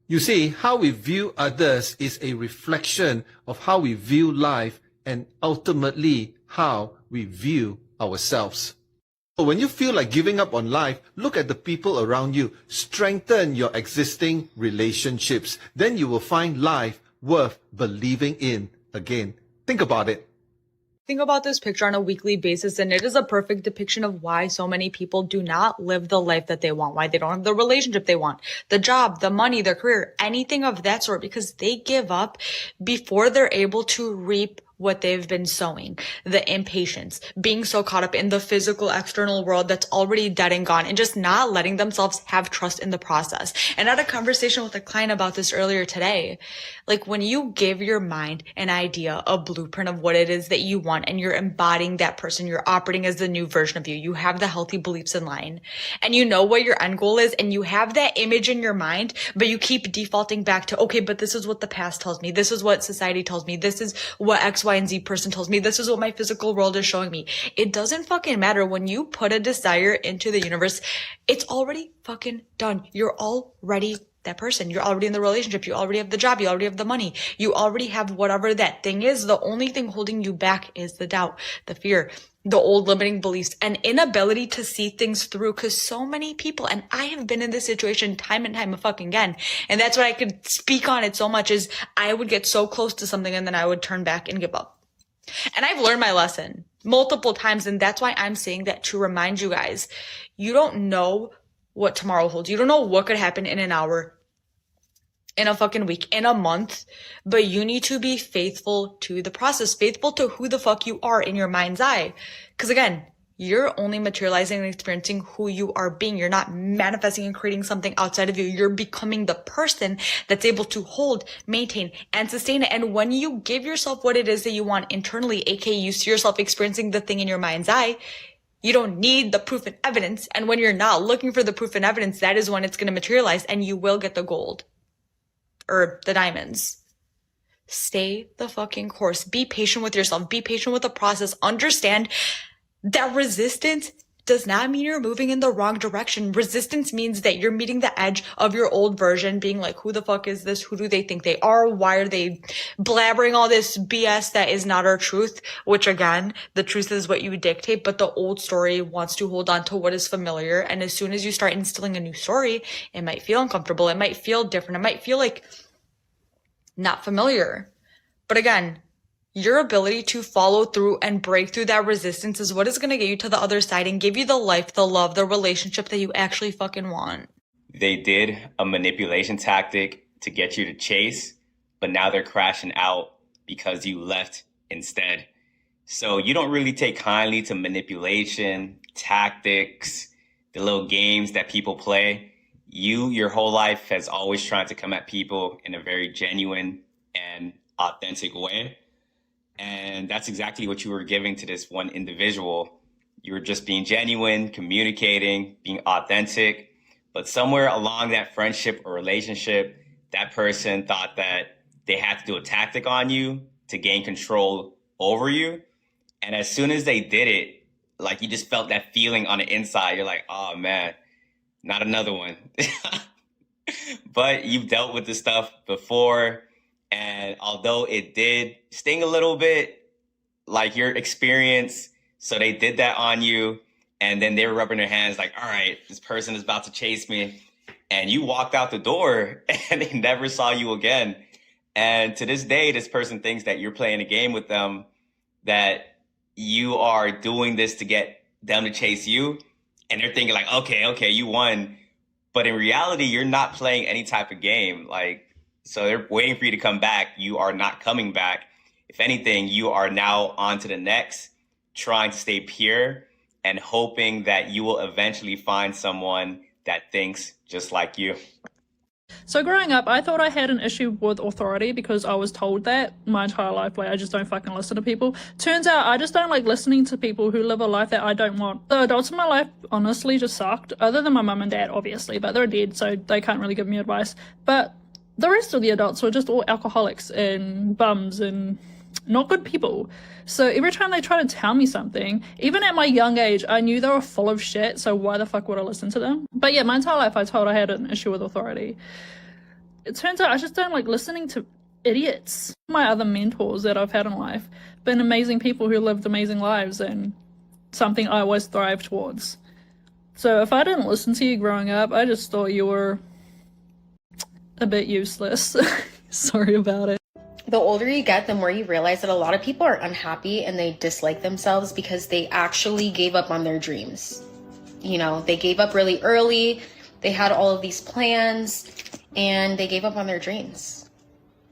You see, how we view others is a reflection of how we view life and ultimately how we view ourselves. So when you feel like giving up on life, look at the people around you. Strengthen your existing relationships. Then you will find life worth believing in again. Think about it. Think about this picture on a weekly basis, and it is a perfect depiction of why so many people do not live the life that they want, why they don't have the relationship they want, the job, the money, their career, anything of that sort, because they give up before they're able to reap what they've been sowing. The impatience, being so caught up in the physical external world that's already dead and gone, and just not letting themselves have trust in the process. And I had a conversation with a client about this earlier today. Like, when you give your mind an idea, a blueprint of what it is that you want, and you're embodying that person, you're operating as the new version of you, you have the healthy beliefs in line, and you know what your end goal is, and you have that image in your mind, but you keep defaulting back to, okay, but this is what the past tells me, this is what society tells me, this is what X, Y, and Z person tells me, this is what my physical world is showing me. It doesn't fucking matter. When you put a desire into the universe, it's already fucking done. You're already that person. You're already in the relationship. You already have the job. You already have the money. You already have whatever that thing is. The only thing holding you back is the doubt, the fear, the old limiting beliefs, and inability to see things through. Because so many people, and I have been in this situation time and time fucking again, and that's what I could speak on it so much, is I would get so close to something and then I would turn back and give up. And I've learned my lesson multiple times, and that's why I'm saying that to remind you guys, you don't know what tomorrow holds. You don't know what could happen in an hour, in a fucking week, in a month, but you need to be faithful to the process, faithful to who the fuck you are in your mind's eye. Because again, you're only materializing and experiencing who you are being. You're not manifesting and creating something outside of you. You're becoming the person that's able to hold, maintain, and sustain it. And when you give yourself what it is that you want internally, aka you see yourself experiencing the thing in your mind's eye, you don't need the proof and evidence. And when you're not looking for the proof and evidence, that is when it's going to materialize and you will get the gold or the diamonds. Stay the fucking course. Be patient with yourself. Be patient with the process. Understand that resistance does not mean you're moving in the wrong direction. Resistance means that you're meeting the edge of your old version, being like, who the fuck is this? Who do they think they are? Why are they blabbering all this BS that is not our truth? Which again, the truth is what you dictate, but the old story wants to hold on to what is familiar. And as soon as you start instilling a new story, it might feel uncomfortable. It might feel different. It might feel like not familiar. But again, your ability to follow through and break through that resistance is what is going to get you to the other side and give you the life, the love, the relationship that you actually fucking want. They did a manipulation tactic to get you to chase, but now they're crashing out because you left instead. So you don't really take kindly to manipulation, tactics, the little games that people play. Your whole life has always tried to come at people in a very genuine and authentic way. And that's exactly what you were giving to this one individual. You were just being genuine, communicating, being authentic. But somewhere along that friendship or relationship, that person thought that they had to do a tactic on you to gain control over you. And as soon as they did it, like, you just felt that feeling on the inside. You're like, oh man, not another one. But you've dealt with this stuff before. And although it did sting a little bit, like your experience. So they did that on you, and then they were rubbing their hands like, all right, this person is about to chase me. And you walked out the door and they never saw you again. And to this day, this person thinks that you're playing a game with them, that you are doing this to get them to chase you. And they're thinking like, okay, you won. But in reality, you're not playing any type of game. Like, so they're waiting for you to come back. You are not coming back. If anything, you are now on to the next, trying to stay pure and hoping that you will eventually find someone that thinks just like you. So growing up, I thought I had an issue with authority because I was told that my entire life, like I just don't fucking listen to people. Turns out I just don't like listening to people who live a life that I don't want. The adults in my life honestly just sucked, other than my mum and dad, obviously, but they're dead, so they can't really give me advice. But the rest of the adults were just all alcoholics and bums and not good people. So every time they try to tell me something, even at my young age, I knew they were full of shit, so why the fuck would I listen to them? But yeah, my entire life I told I had an issue with authority. It turns out I just don't like listening to idiots. My other mentors that I've had in life been amazing people who lived amazing lives and something I always thrive towards. So if I didn't listen to you growing up, I just thought you were a bit useless. Sorry about it. The older you get, the more you realize that a lot of people are unhappy and they dislike themselves because they actually gave up on their dreams. You know, they gave up really early, they had all of these plans, and they gave up on their dreams.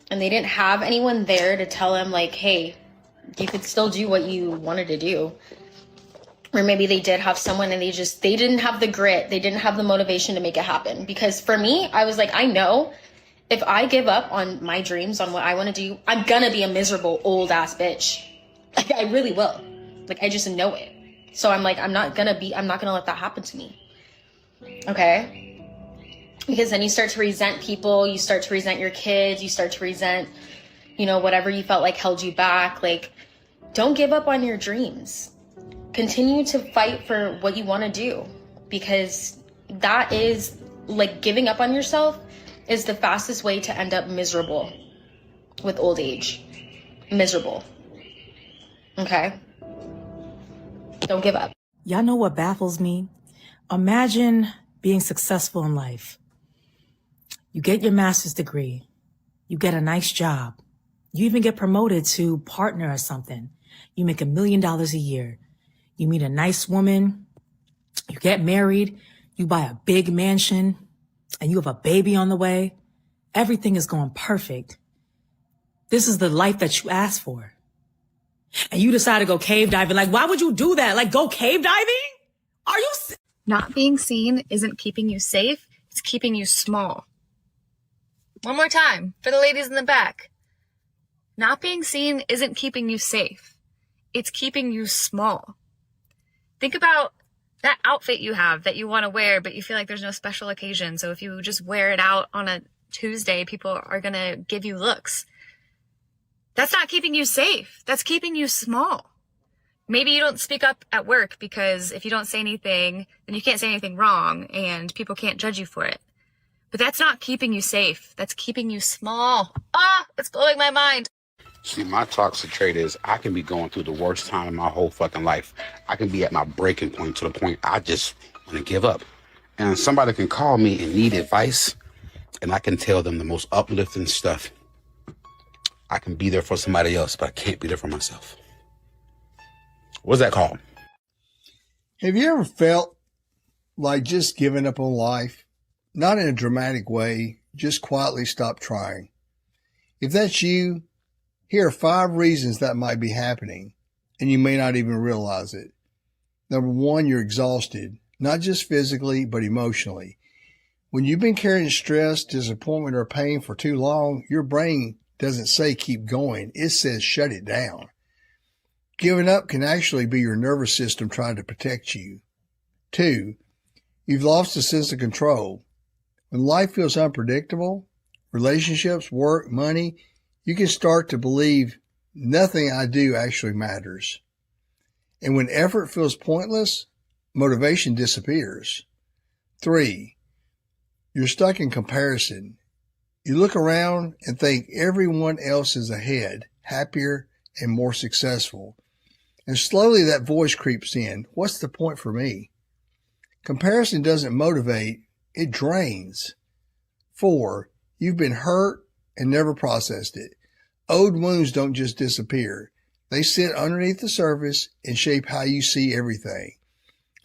And they didn't have anyone there to tell them, like, hey, you could still do what you wanted to do. Or maybe they did have someone and they didn't have the grit, they didn't have the motivation to make it happen. Because for me, I was like, I know if I give up on my dreams, on what I want to do, I'm gonna be a miserable old ass bitch. Like, I really will. Like, I just know it. So I'm like, I'm not gonna let that happen to me. Okay? Because then you start to resent people, you start to resent your kids, you start to resent, you know, whatever you felt like held you back. Like, don't give up on your dreams. Continue to fight for what you want to do, because that is, like, giving up on yourself is the fastest way to end up miserable with old age. Miserable. Okay? Don't give up. Y'all know what baffles me? Imagine being successful in life. You get your master's degree. You get a nice job. You even get promoted to partner or something. You make $1 million a year. You meet a nice woman. You get married. You buy a big mansion. And you have a baby on the way. Everything is going perfect. This is the life that you asked for. And you decide to go cave diving. Like, why would you do that? Like, go cave diving? Are you... Not being seen isn't keeping you safe. It's keeping you small. One more time for the ladies in the back. Not being seen isn't keeping you safe. It's keeping you small. Think about that outfit you have that you want to wear, but you feel like there's no special occasion. So if you just wear it out on a Tuesday, people are going to give you looks. That's not keeping you safe. That's keeping you small. Maybe you don't speak up at work because if you don't say anything, then you can't say anything wrong and people can't judge you for it. But that's not keeping you safe. That's keeping you small. It's blowing my mind. See, my toxic trait is I can be going through the worst time in my whole fucking life. I can be at my breaking point to the point I just want to give up. And somebody can call me and need advice, and I can tell them the most uplifting stuff. I can be there for somebody else, but I can't be there for myself. What's that called? Have you ever felt like just giving up on life? Not in a dramatic way, just quietly stop trying. If that's you, here are 5 reasons that might be happening, and you may not even realize it. Number 1, you're exhausted, not just physically, but emotionally. When you've been carrying stress, disappointment, or pain for too long, your brain doesn't say keep going. It says shut it down. Giving up can actually be your nervous system trying to protect you. 2, you've lost a sense of control. When life feels unpredictable, relationships, work, money, you can start to believe nothing I do actually matters. And when effort feels pointless, motivation disappears. 3, you're stuck in comparison. You look around and think everyone else is ahead, happier, and more successful. And slowly that voice creeps in. What's the point for me? Comparison doesn't motivate, it drains. 4, you've been hurt and never processed it. Old wounds don't just disappear. They sit underneath the surface and shape how you see everything.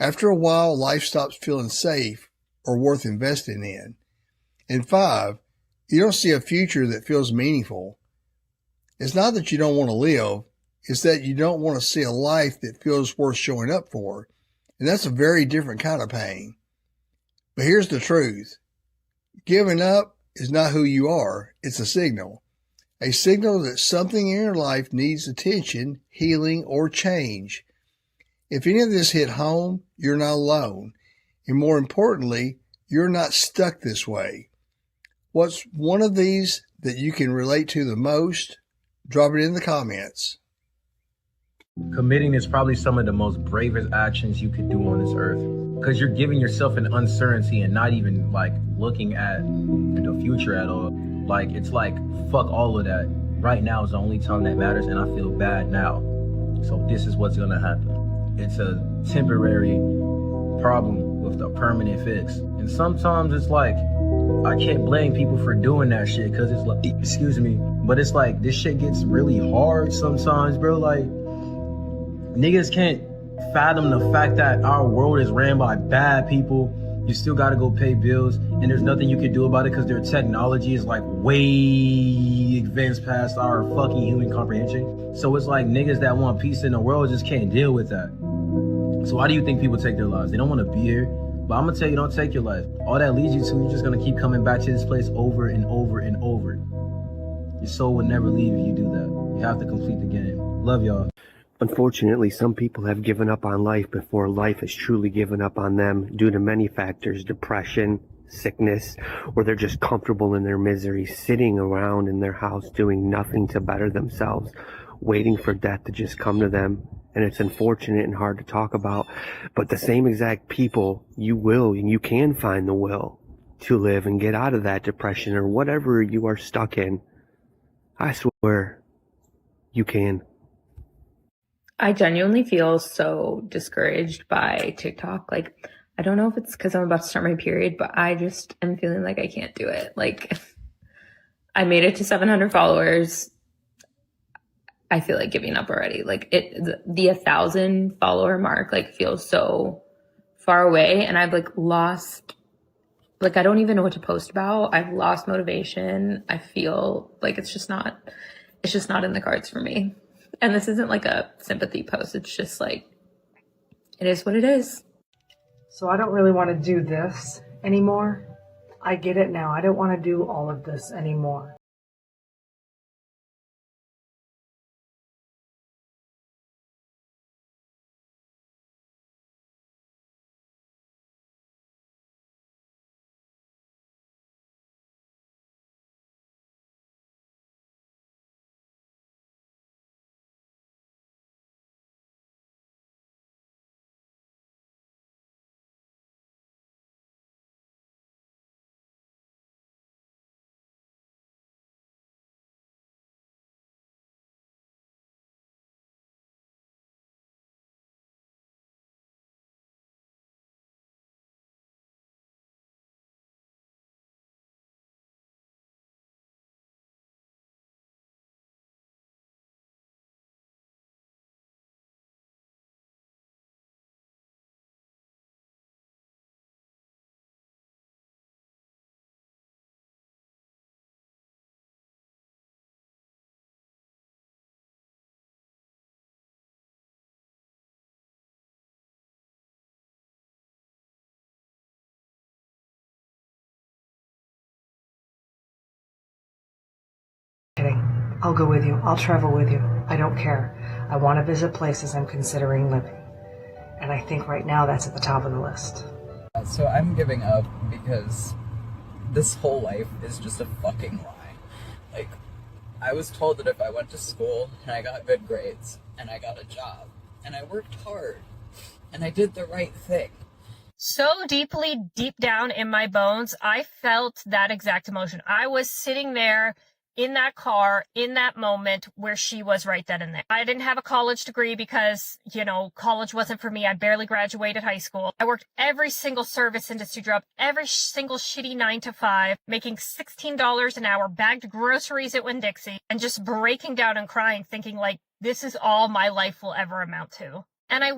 After a while, life stops feeling safe or worth investing in. And 5, you don't see a future that feels meaningful. It's not that you don't want to live, it's that you don't want to see a life that feels worth showing up for. And that's a very different kind of pain. But here's the truth. Giving up is not who you are. It's a signal. A signal that something in your life needs attention, healing, or change. If any of this hit home, you're not alone. And more importantly, you're not stuck this way. What's one of these that you can relate to the most? Drop it in the comments. Committing is probably some of the most bravest actions you could do on this earth, because you're giving yourself an uncertainty and not even like looking at the future at all. Like, it's like, fuck all of that. Right now is the only time that matters, and I feel bad now. So this is what's gonna happen. It's a temporary problem with a permanent fix. And sometimes it's like, I can't blame people for doing that shit, because it's like, excuse me, but it's like, this shit gets really hard sometimes, bro. Like, niggas can't fathom the fact that our world is ran by bad people. You still gotta go pay bills, and there's nothing you can do about it because their technology is like way advanced past our fucking human comprehension. So it's like niggas that want peace in the world just can't deal with that. So why do you think people take their lives? They don't want to be here. But I'm gonna tell you, don't take your life. All that leads you to, you're just gonna keep coming back to this place over and over and over. Your soul would never leave if you do that. You have to complete the game. Love y'all. Unfortunately, some people have given up on life before life has truly given up on them due to many factors: depression, sickness, or they're just comfortable in their misery, sitting around in their house doing nothing to better themselves, waiting for death to just come to them. And it's unfortunate and hard to talk about, but the same exact people, you will and you can find the will to live and get out of that depression or whatever you are stuck in. I swear, you can. I genuinely feel so discouraged by TikTok. Like, I don't know if it's because I'm about to start my period, but I just am feeling like I can't do it. Like, I made it to 700 followers. I feel like giving up already. Like, the 1,000 follower mark, like, feels so far away. And I've like lost, like, I don't even know what to post about. I've lost motivation. I feel like it's just not in the cards for me. And this isn't like a sympathy post. It's just like, it is what it is. So I don't really want to do this anymore. I get it now. I don't want to do all of this anymore. I'll go with you. I'll travel with you. I don't care. I want to visit places I'm considering living. And I think right now that's at the top of the list. So I'm giving up because this whole life is just a fucking lie. Like, I was told that if I went to school and I got good grades and I got a job and I worked hard and I did the right thing. So deeply deep down in my bones, I felt that exact emotion. I was sitting there in that car, in that moment where she was right then and there. I didn't have a college degree because, college wasn't for me. I barely graduated high school. I worked every single service industry job, every single shitty 9 to 5, making $16 an hour, bagged groceries at Winn-Dixie, and just breaking down and crying, thinking like, this is all my life will ever amount to. And I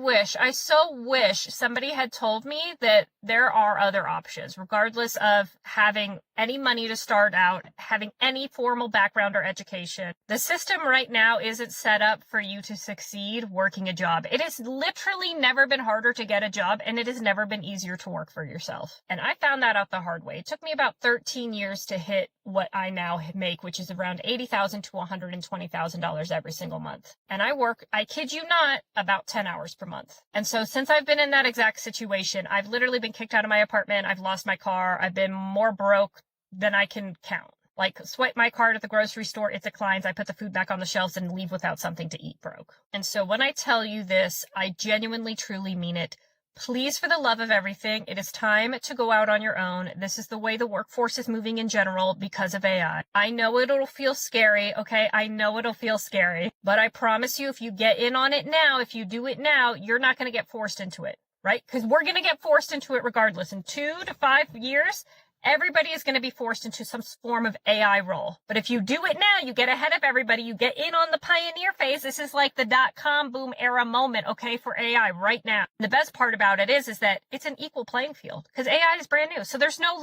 so wish somebody had told me that there are other options, regardless of having any money to start out, having any formal background or education. The system right now isn't set up for you to succeed working a job. It has literally never been harder to get a job, and it has never been easier to work for yourself. And I found that out the hard way. It took me about 13 years to hit what I now make, which is around $80,000 to $120,000 every single month. And I work, I kid you not, about 10 hours per month. And so since I've been in that exact situation, I've literally been kicked out of my apartment. I've lost my car. I've been more broke than I can count. Like, swipe my card at the grocery store, it declines. I put the food back on the shelves and leave without something to eat broke. And so when I tell you this, I genuinely, truly mean it. Please, for the love of everything, it is time to go out on your own. This is the way the workforce is moving in general because of AI. I know it'll feel scary, okay? I know it'll feel scary. But I promise you, if you get in on it now, if you do it now, you're not going to get forced into it, right? Because we're going to get forced into it regardless. In 2 to 5 years, everybody is going to be forced into some form of AI role. But if you do it now, you get ahead of everybody. You get in on the pioneer phase. This is like the .com boom era moment, okay, for AI right now. The best part about it is that it's an equal playing field because AI is brand new. So there's no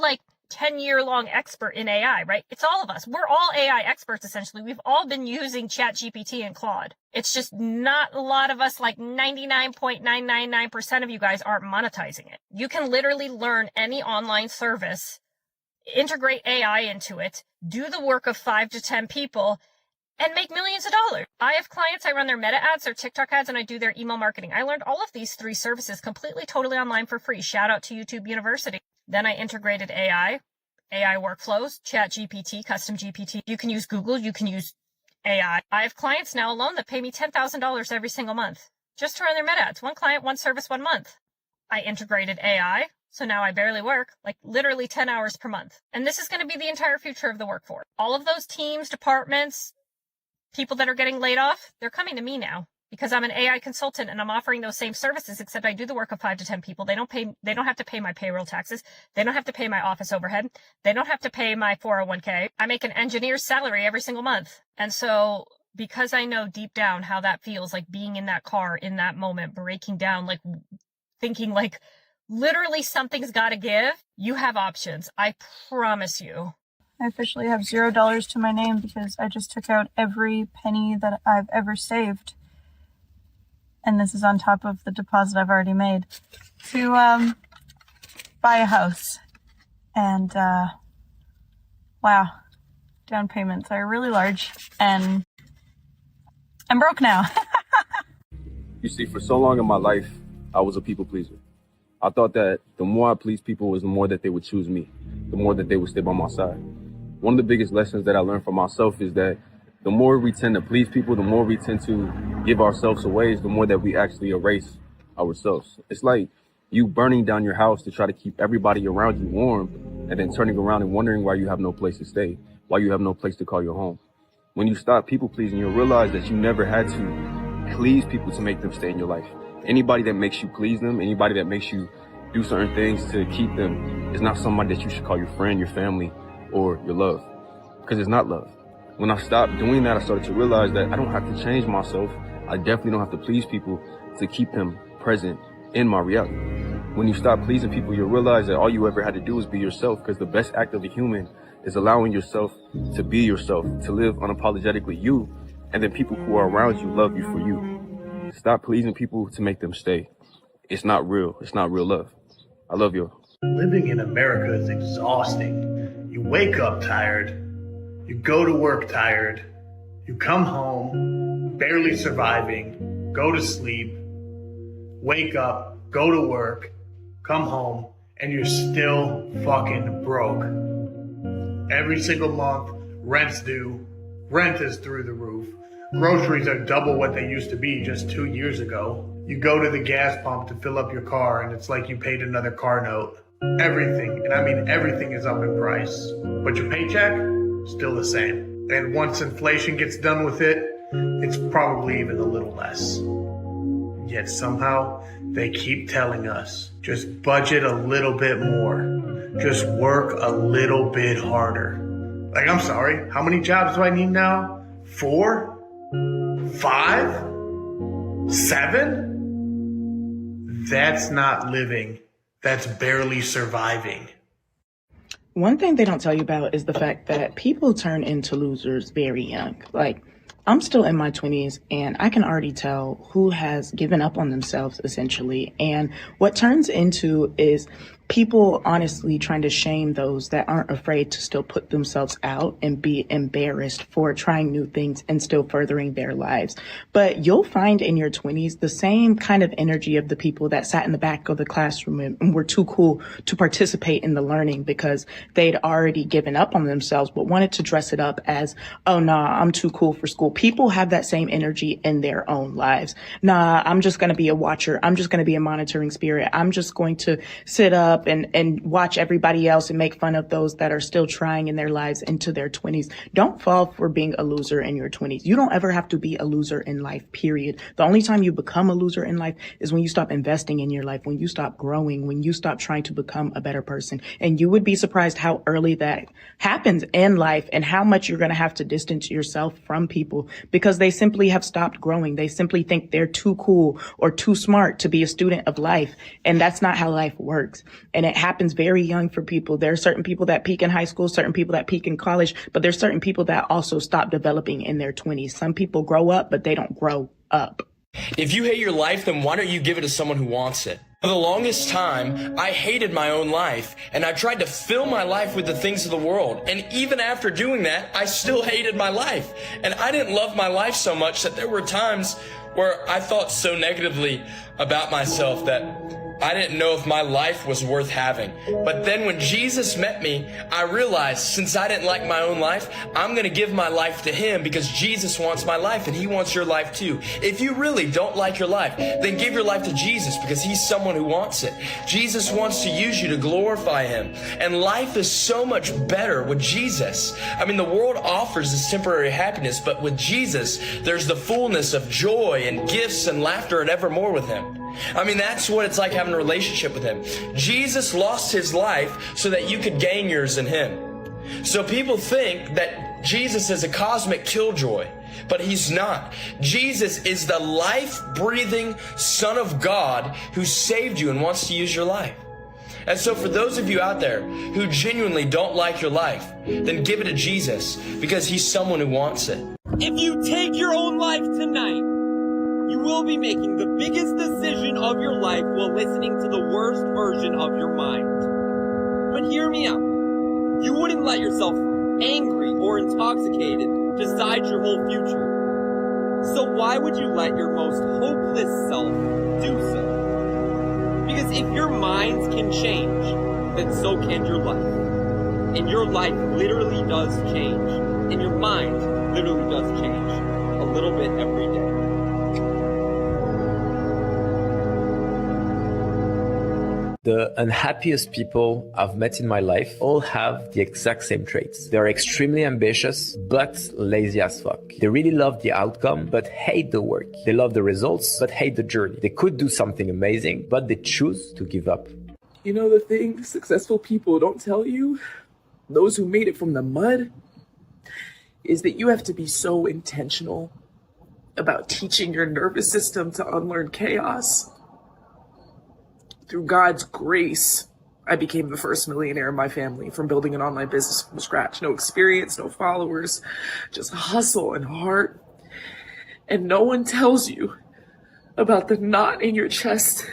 10-year-long expert in AI, right? It's all of us. We're all AI experts, essentially. We've all been using ChatGPT and Claude. It's just not a lot of us, 99.999% of you guys aren't monetizing it. You can literally learn any online service, integrate AI into it, do the work of 5 to 10 people, and make millions of dollars. I have clients, I run their Meta ads, their TikTok ads, and I do their email marketing. I learned all of these 3 services completely, totally online for free. Shout out to YouTube University. Then I integrated AI workflows, ChatGPT, custom GPT. You can use Google, you can use AI. I have clients now alone that pay me $10,000 every single month just to run their Meta ads. One client, one service, 1 month. I integrated AI. So now I barely work, literally 10 hours per month. And this is going to be the entire future of the workforce. All of those teams, departments, people that are getting laid off, they're coming to me now because I'm an AI consultant and I'm offering those same services, except I do the work of 5 to 10 people. They don't have to pay my payroll taxes. They don't have to pay my office overhead. They don't have to pay my 401k. I make an engineer's salary every single month. And so because I know deep down how that feels, being in that car in that moment, breaking down, thinking literally something's got to give, you have options. I promise you. I officially have $0 to my name because I just took out every penny that I've ever saved. And this is on top of the deposit I've already made to buy a house. And wow, down payments are really large and I'm broke now. You see, for so long in my life, I was a people pleaser. I thought that the more I pleased people was the more that they would choose me, the more that they would stay by my side. One of the biggest lessons that I learned for myself is that the more we tend to please people, the more we tend to give ourselves away, is the more that we actually erase ourselves. It's like you burning down your house to try to keep everybody around you warm and then turning around and wondering why you have no place to stay, why you have no place to call your home. When you stop people pleasing, you'll realize that you never had to please people to make them stay in your life. Anybody that makes you please them, anybody that makes you do certain things to keep them is not somebody that you should call your friend, your family, or your love, because it's not love. When I stopped doing that, I started to realize that I don't have to change myself. I definitely don't have to please people to keep them present in my reality. When you stop pleasing people, you'll realize that all you ever had to do is be yourself, because the best act of a human is allowing yourself to be yourself, to live unapologetically you, and then people who are around you love you for you. Stop pleasing people to make them stay. It's not real. It's not real love. I love you. Living in America is exhausting. You wake up tired. You go to work tired. You come home, barely surviving, go to sleep, wake up, go to work, come home, and you're still fucking broke. Every single month, rent's due. Rent is through the roof. Groceries are double what they used to be just 2 years ago. You go to the gas pump to fill up your car and it's like you paid another car note. Everything, and I mean everything, is up in price. But your paycheck, still the same. And once inflation gets done with it, it's probably even a little less. Yet somehow they keep telling us, just budget a little bit more. Just work a little bit harder. Like, I'm sorry, how many jobs do I need now? 4? 5? 7? That's not living. That's barely surviving. One thing they don't tell you about is the fact that people turn into losers very young. Like, I'm still in my 20s and I can already tell who has given up on themselves, essentially. And what turns into is people honestly trying to shame those that aren't afraid to still put themselves out and be embarrassed for trying new things and still furthering their lives. But you'll find in your 20s the same kind of energy of the people that sat in the back of the classroom and were too cool to participate in the learning because they'd already given up on themselves, but wanted to dress it up as, oh, nah, I'm too cool for school. People have that same energy in their own lives. Nah, I'm just going to be a watcher. I'm just going to be a monitoring spirit. I'm just going to sit up and watch everybody else and make fun of those that are still trying in their lives into their 20s. Don't fall for being a loser in your 20s. You don't ever have to be a loser in life, period. The only time you become a loser in life is when you stop investing in your life, when you stop growing, when you stop trying to become a better person. And you would be surprised how early that happens in life and how much you're going to have to distance yourself from people because they simply have stopped growing. They simply think they're too cool or too smart to be a student of life. And that's not how life works. And it happens very young for people. There are certain people that peak in high school, certain people that peak in college, but there's certain people that also stop developing in their 20s. Some people grow up, but they don't grow up. If you hate your life, then why don't you give it to someone who wants it? For the longest time, I hated my own life, and I tried to fill my life with the things of the world. And even after doing that, I still hated my life. And I didn't love my life so much that there were times where I thought so negatively about myself that I didn't know if my life was worth having. But then when Jesus met me, I realized since I didn't like my own life, I'm going to give my life to him because Jesus wants my life and he wants your life too. If you really don't like your life, then give your life to Jesus because he's someone who wants it. Jesus wants to use you to glorify him. And life is so much better with Jesus. I mean, the world offers this temporary happiness, but with Jesus, there's the fullness of joy and gifts and laughter and evermore with him. I mean, that's what it's like having a relationship with him. Jesus lost his life so that you could gain yours in him. So people think that Jesus is a cosmic killjoy, but he's not. Jesus is the life-breathing Son of God who saved you and wants to use your life. And so for those of you out there who genuinely don't like your life, then give it to Jesus because he's someone who wants it. If you take your own life tonight, you will be making the biggest decision of your life while listening to the worst version of your mind. But hear me out. You wouldn't let yourself, angry or intoxicated, decide your whole future. So why would you let your most hopeless self do so? Because if your minds can change, then so can your life. And your life literally does change. And your mind literally does change. A little bit every day. The unhappiest people I've met in my life all have the exact same traits. They're extremely ambitious, but lazy as fuck. They really love the outcome, but hate the work. They love the results, but hate the journey. They could do something amazing, but they choose to give up. You know the thing successful people don't tell you, those who made it from the mud, is that you have to be so intentional about teaching your nervous system to unlearn chaos. Through God's grace, I became the first millionaire in my family from building an online business from scratch. No experience, no followers, just hustle and heart. And no one tells you about the knot in your chest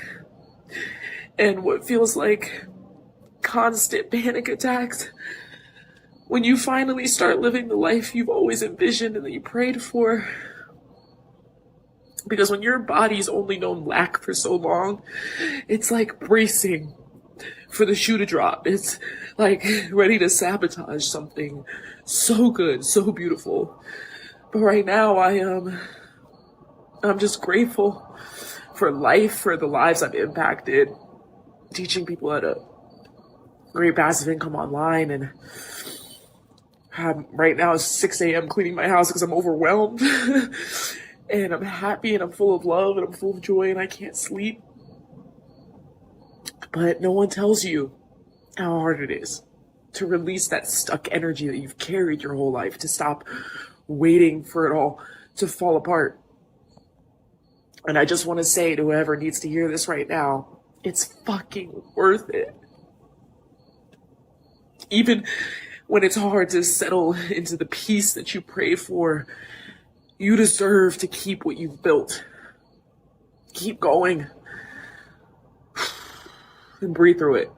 and what feels like constant panic attacks when you finally start living the life you've always envisioned and that you prayed for. Because when your body's only known lack for so long, it's like bracing for the shoe to drop. It's like ready to sabotage something so good, so beautiful. But right now, I'm just grateful for life, for the lives I've impacted, teaching people how to create passive income online and Right now it's 6 a.m. cleaning my house because I'm overwhelmed. And I'm happy and I'm full of love and I'm full of joy and I can't sleep. But no one tells you how hard it is to release that stuck energy that you've carried your whole life, to stop waiting for it all to fall apart. And I just want to say to whoever needs to hear this right now, it's fucking worth it. Even when it's hard to settle into the peace that you pray for, you deserve to keep what you've built. Keep going. And breathe through it.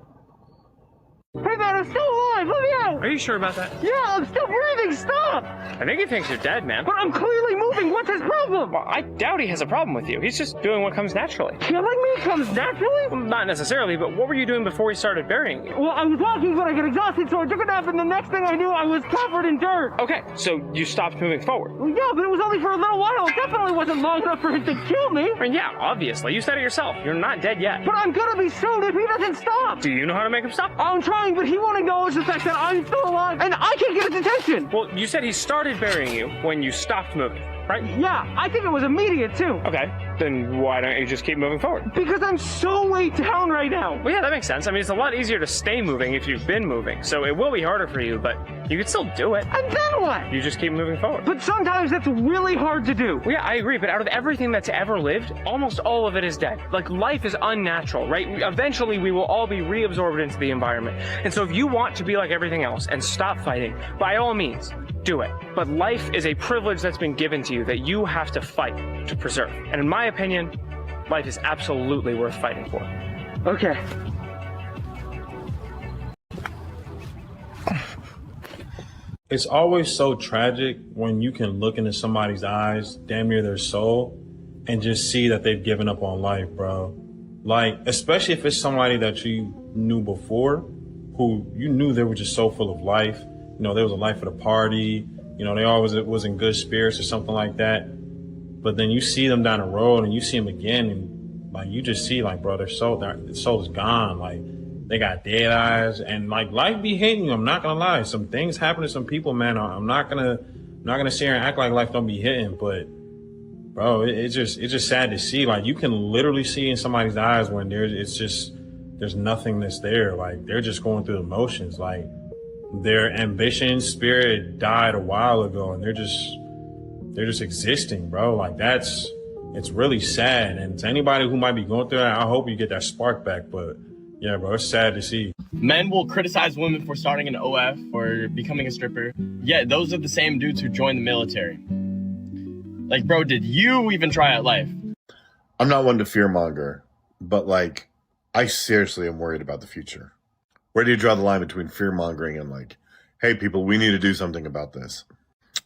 Hey man, I'm still alive! Let me out! Are you sure about that? Yeah, I'm still breathing! Stop! I think he thinks you're dead, man. But I'm clearly moving! What's his problem? Well, I doubt he has a problem with you. He's just doing what comes naturally. Killing me comes naturally? Well, not necessarily, but what were you doing before he started burying you? Well, I was walking, but I got exhausted, so I took a nap, and the next thing I knew, I was covered in dirt. Okay, so you stopped moving forward. Well, yeah, but it was only for a little while. It definitely wasn't long enough for him to kill me. I mean, yeah, obviously. You said it yourself. You're not dead yet. But I'm gonna be soon if he doesn't stop. Do you know how to make him stop? I'm trying, but he won't acknowledge the fact that I'm still alive, and I can't get his attention. Well, you said he started burying you when you stopped moving, right? Yeah, I think it was immediate, too. Okay, then why don't you just keep moving forward? Because I'm so way down right now. Well, yeah, that makes sense. I mean, it's a lot easier to stay moving if you've been moving, so it will be harder for you, but you can still do it. And then what? You just keep moving forward. But sometimes that's really hard to do. Well, yeah, I agree, but out of everything that's ever lived, almost all of it is dead. Like, life is unnatural, right? Eventually, we will all be reabsorbed into the environment. And so if you want to be like everything else and stop fighting, by all means, do it. But life is a privilege that's been given to you that you have to fight to preserve. And in my opinion, life is absolutely worth fighting for. Okay. It's always so tragic when you can look into somebody's eyes, damn near their soul, and just see that they've given up on life, bro. Like, especially if it's somebody that you knew before, who you knew they were just so full of life. You know, there was a life of the party. You know, they always was in good spirits or something like that. But then you see them down the road and you see them again, and like you just see, like, bro, their soul is gone. Like, they got dead eyes, and like life be hitting you. I'm not gonna lie. Some things happen to some people, man. I'm not gonna sit here and act like life don't be hitting, but bro, it's just sad to see. Like, you can literally see in somebody's eyes when there's nothing that's there. Like, they're just going through the motions. Like, their ambition, spirit died a while ago, and they're just existing, bro. Like, it's really sad. And to anybody who might be going through that, I hope you get that spark back. But yeah, bro, it's sad to see. Men will criticize women for starting an OF or becoming a stripper. Yet those are the same dudes who join the military. Like, bro, did you even try out life? I'm not one to fearmonger, but like, I seriously am worried about the future. Where do you draw the line between fearmongering and like, hey, people, we need to do something about this?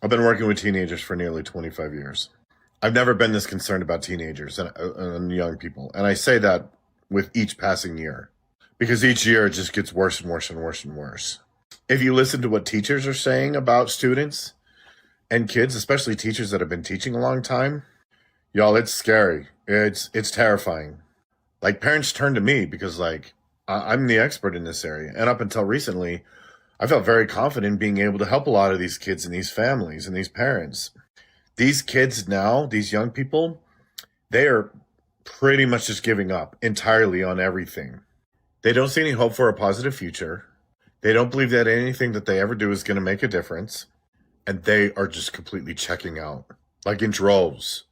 I've been working with teenagers for nearly 25 years. I've never been this concerned about teenagers and young people. And I say that with each passing year, because each year it just gets worse and worse and worse and worse. If you listen to what teachers are saying about students and kids, especially teachers that have been teaching a long time, y'all, it's scary. It's terrifying. Like, parents turn to me because, like, I'm the expert in this area. And up until recently, I felt very confident in being able to help a lot of these kids and these families and these parents. These kids now, these young people, they are pretty much just giving up entirely on everything. They don't see any hope for a positive future. They don't believe that anything that they ever do is going to make a difference. And they are just completely checking out, like in droves.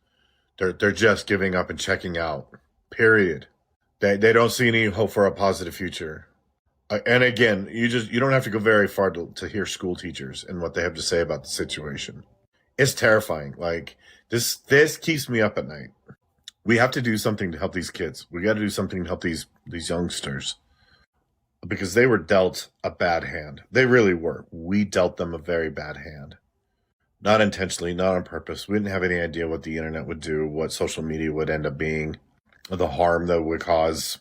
They're just giving up and checking out, period. They don't see any hope for a positive future. And again, you don't have to go very far to hear school teachers and what they have to say about the situation. It's terrifying. Like, this keeps me up at night. We have to do something to help these kids. We got to do something to help these youngsters, because they were dealt a bad hand. They really were. We dealt them a very bad hand. Not intentionally, not on purpose. We didn't have any idea what the internet would do, what social media would end up being, the harm that would cause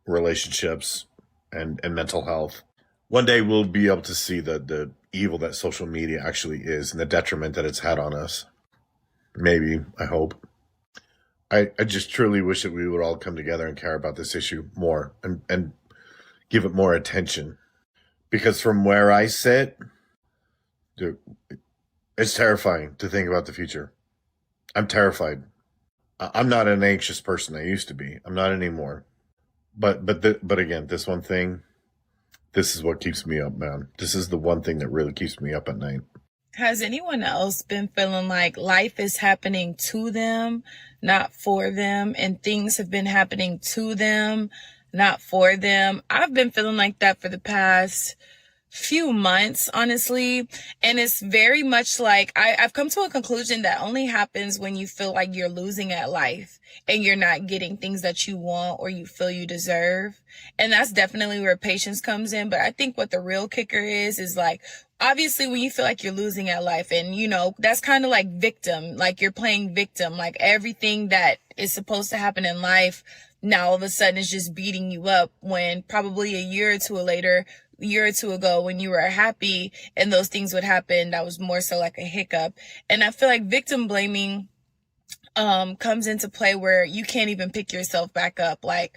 relationships and mental health. One day we'll be able to see the evil that social media actually is and the detriment that it's had on us. Maybe, I hope. I just truly wish that we would all come together and care about this issue more and give it more attention. Because from where I sit, Dude, it's terrifying to think about the future. I'm terrified. I'm not an anxious person. I used to be. I'm not anymore. But again, this one thing, this is what keeps me up, man. This is the one thing that really keeps me up at night. Has anyone else been feeling like life is happening to them, not for them, and things have been happening to them, not for them? I've been feeling like that for the past few months, honestly. And it's very much like I've come to a conclusion that only happens when you feel like you're losing at life and you're not getting things that you want or you feel you deserve. And that's definitely where patience comes in. But I think what the real kicker is like, obviously when you feel like you're losing at life, and you know, that's kind of like victim, like you're playing victim, like everything that is supposed to happen in life now all of a sudden is just beating you up, when probably a year or two ago when you were happy and those things would happen, that was more so like a hiccup. And I feel like victim blaming comes into play where you can't even pick yourself back up. Like,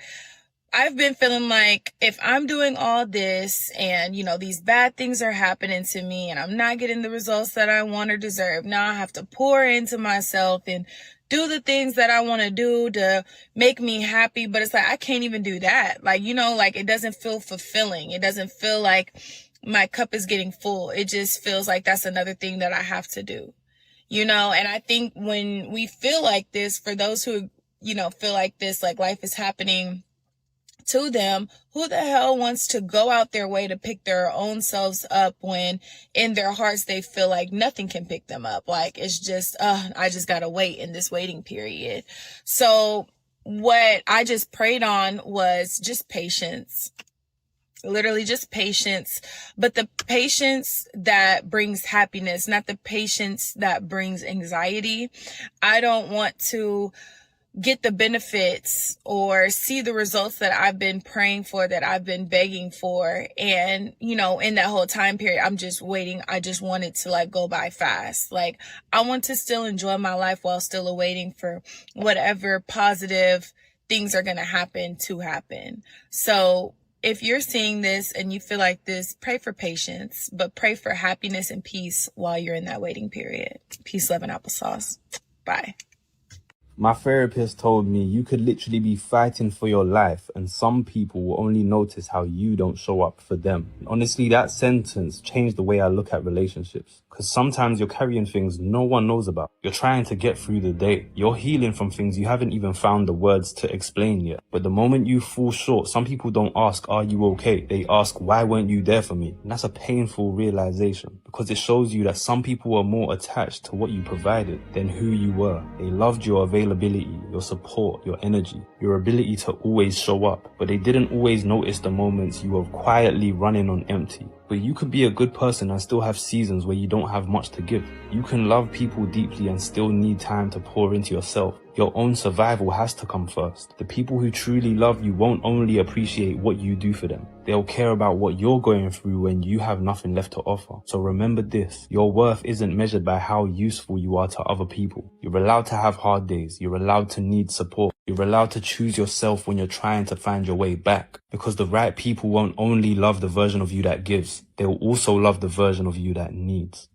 I've been feeling like if I'm doing all this and, you know, these bad things are happening to me and I'm not getting the results that I want or deserve, now I have to pour into myself and do the things that I want to do to make me happy. But it's like, I can't even do that. Like, you know, like it doesn't feel fulfilling. It doesn't feel like my cup is getting full. It just feels like that's another thing that I have to do, you know? And I think when we feel like this, for those who, you know, feel like this, like life is happening to them, who the hell wants to go out their way to pick their own selves up when in their hearts they feel like nothing can pick them up? Like, it's just, I just gotta wait in this waiting period. So what I just prayed on was just patience. Literally just patience, but the patience that brings happiness, not the patience that brings anxiety. I don't want to get the benefits or see the results that I've been praying for, that I've been begging for. And, you know, in that whole time period, I'm just waiting. I just want it to like go by fast. Like, I want to still enjoy my life while still awaiting for whatever positive things are going to happen. So if you're seeing this and you feel like this, pray for patience, but pray for happiness and peace while you're in that waiting period. Peace, love, and applesauce. Bye. My therapist told me you could literally be fighting for your life and some people will only notice how you don't show up for them. And honestly, that sentence changed the way I look at relationships. Because sometimes you're carrying things no one knows about. You're trying to get through the day. You're healing from things you haven't even found the words to explain yet. But the moment you fall short, some people don't ask, are you okay? They ask, why weren't you there for me? And that's a painful realization, because it shows you that some people were more attached to what you provided than who you were. They loved your availability, your support, your energy, your ability to always show up. But they didn't always notice the moments you were quietly running on empty. But you could be a good person and still have seasons where you don't have much to give. You can love people deeply and still need time to pour into yourself. Your own survival has to come first. The people who truly love you won't only appreciate what you do for them. They'll care about what you're going through when you have nothing left to offer. So remember this, your worth isn't measured by how useful you are to other people. You're allowed to have hard days. You're allowed to need support. You're allowed to choose yourself when you're trying to find your way back. Because the right people won't only love the version of you that gives, they'll also love the version of you that needs.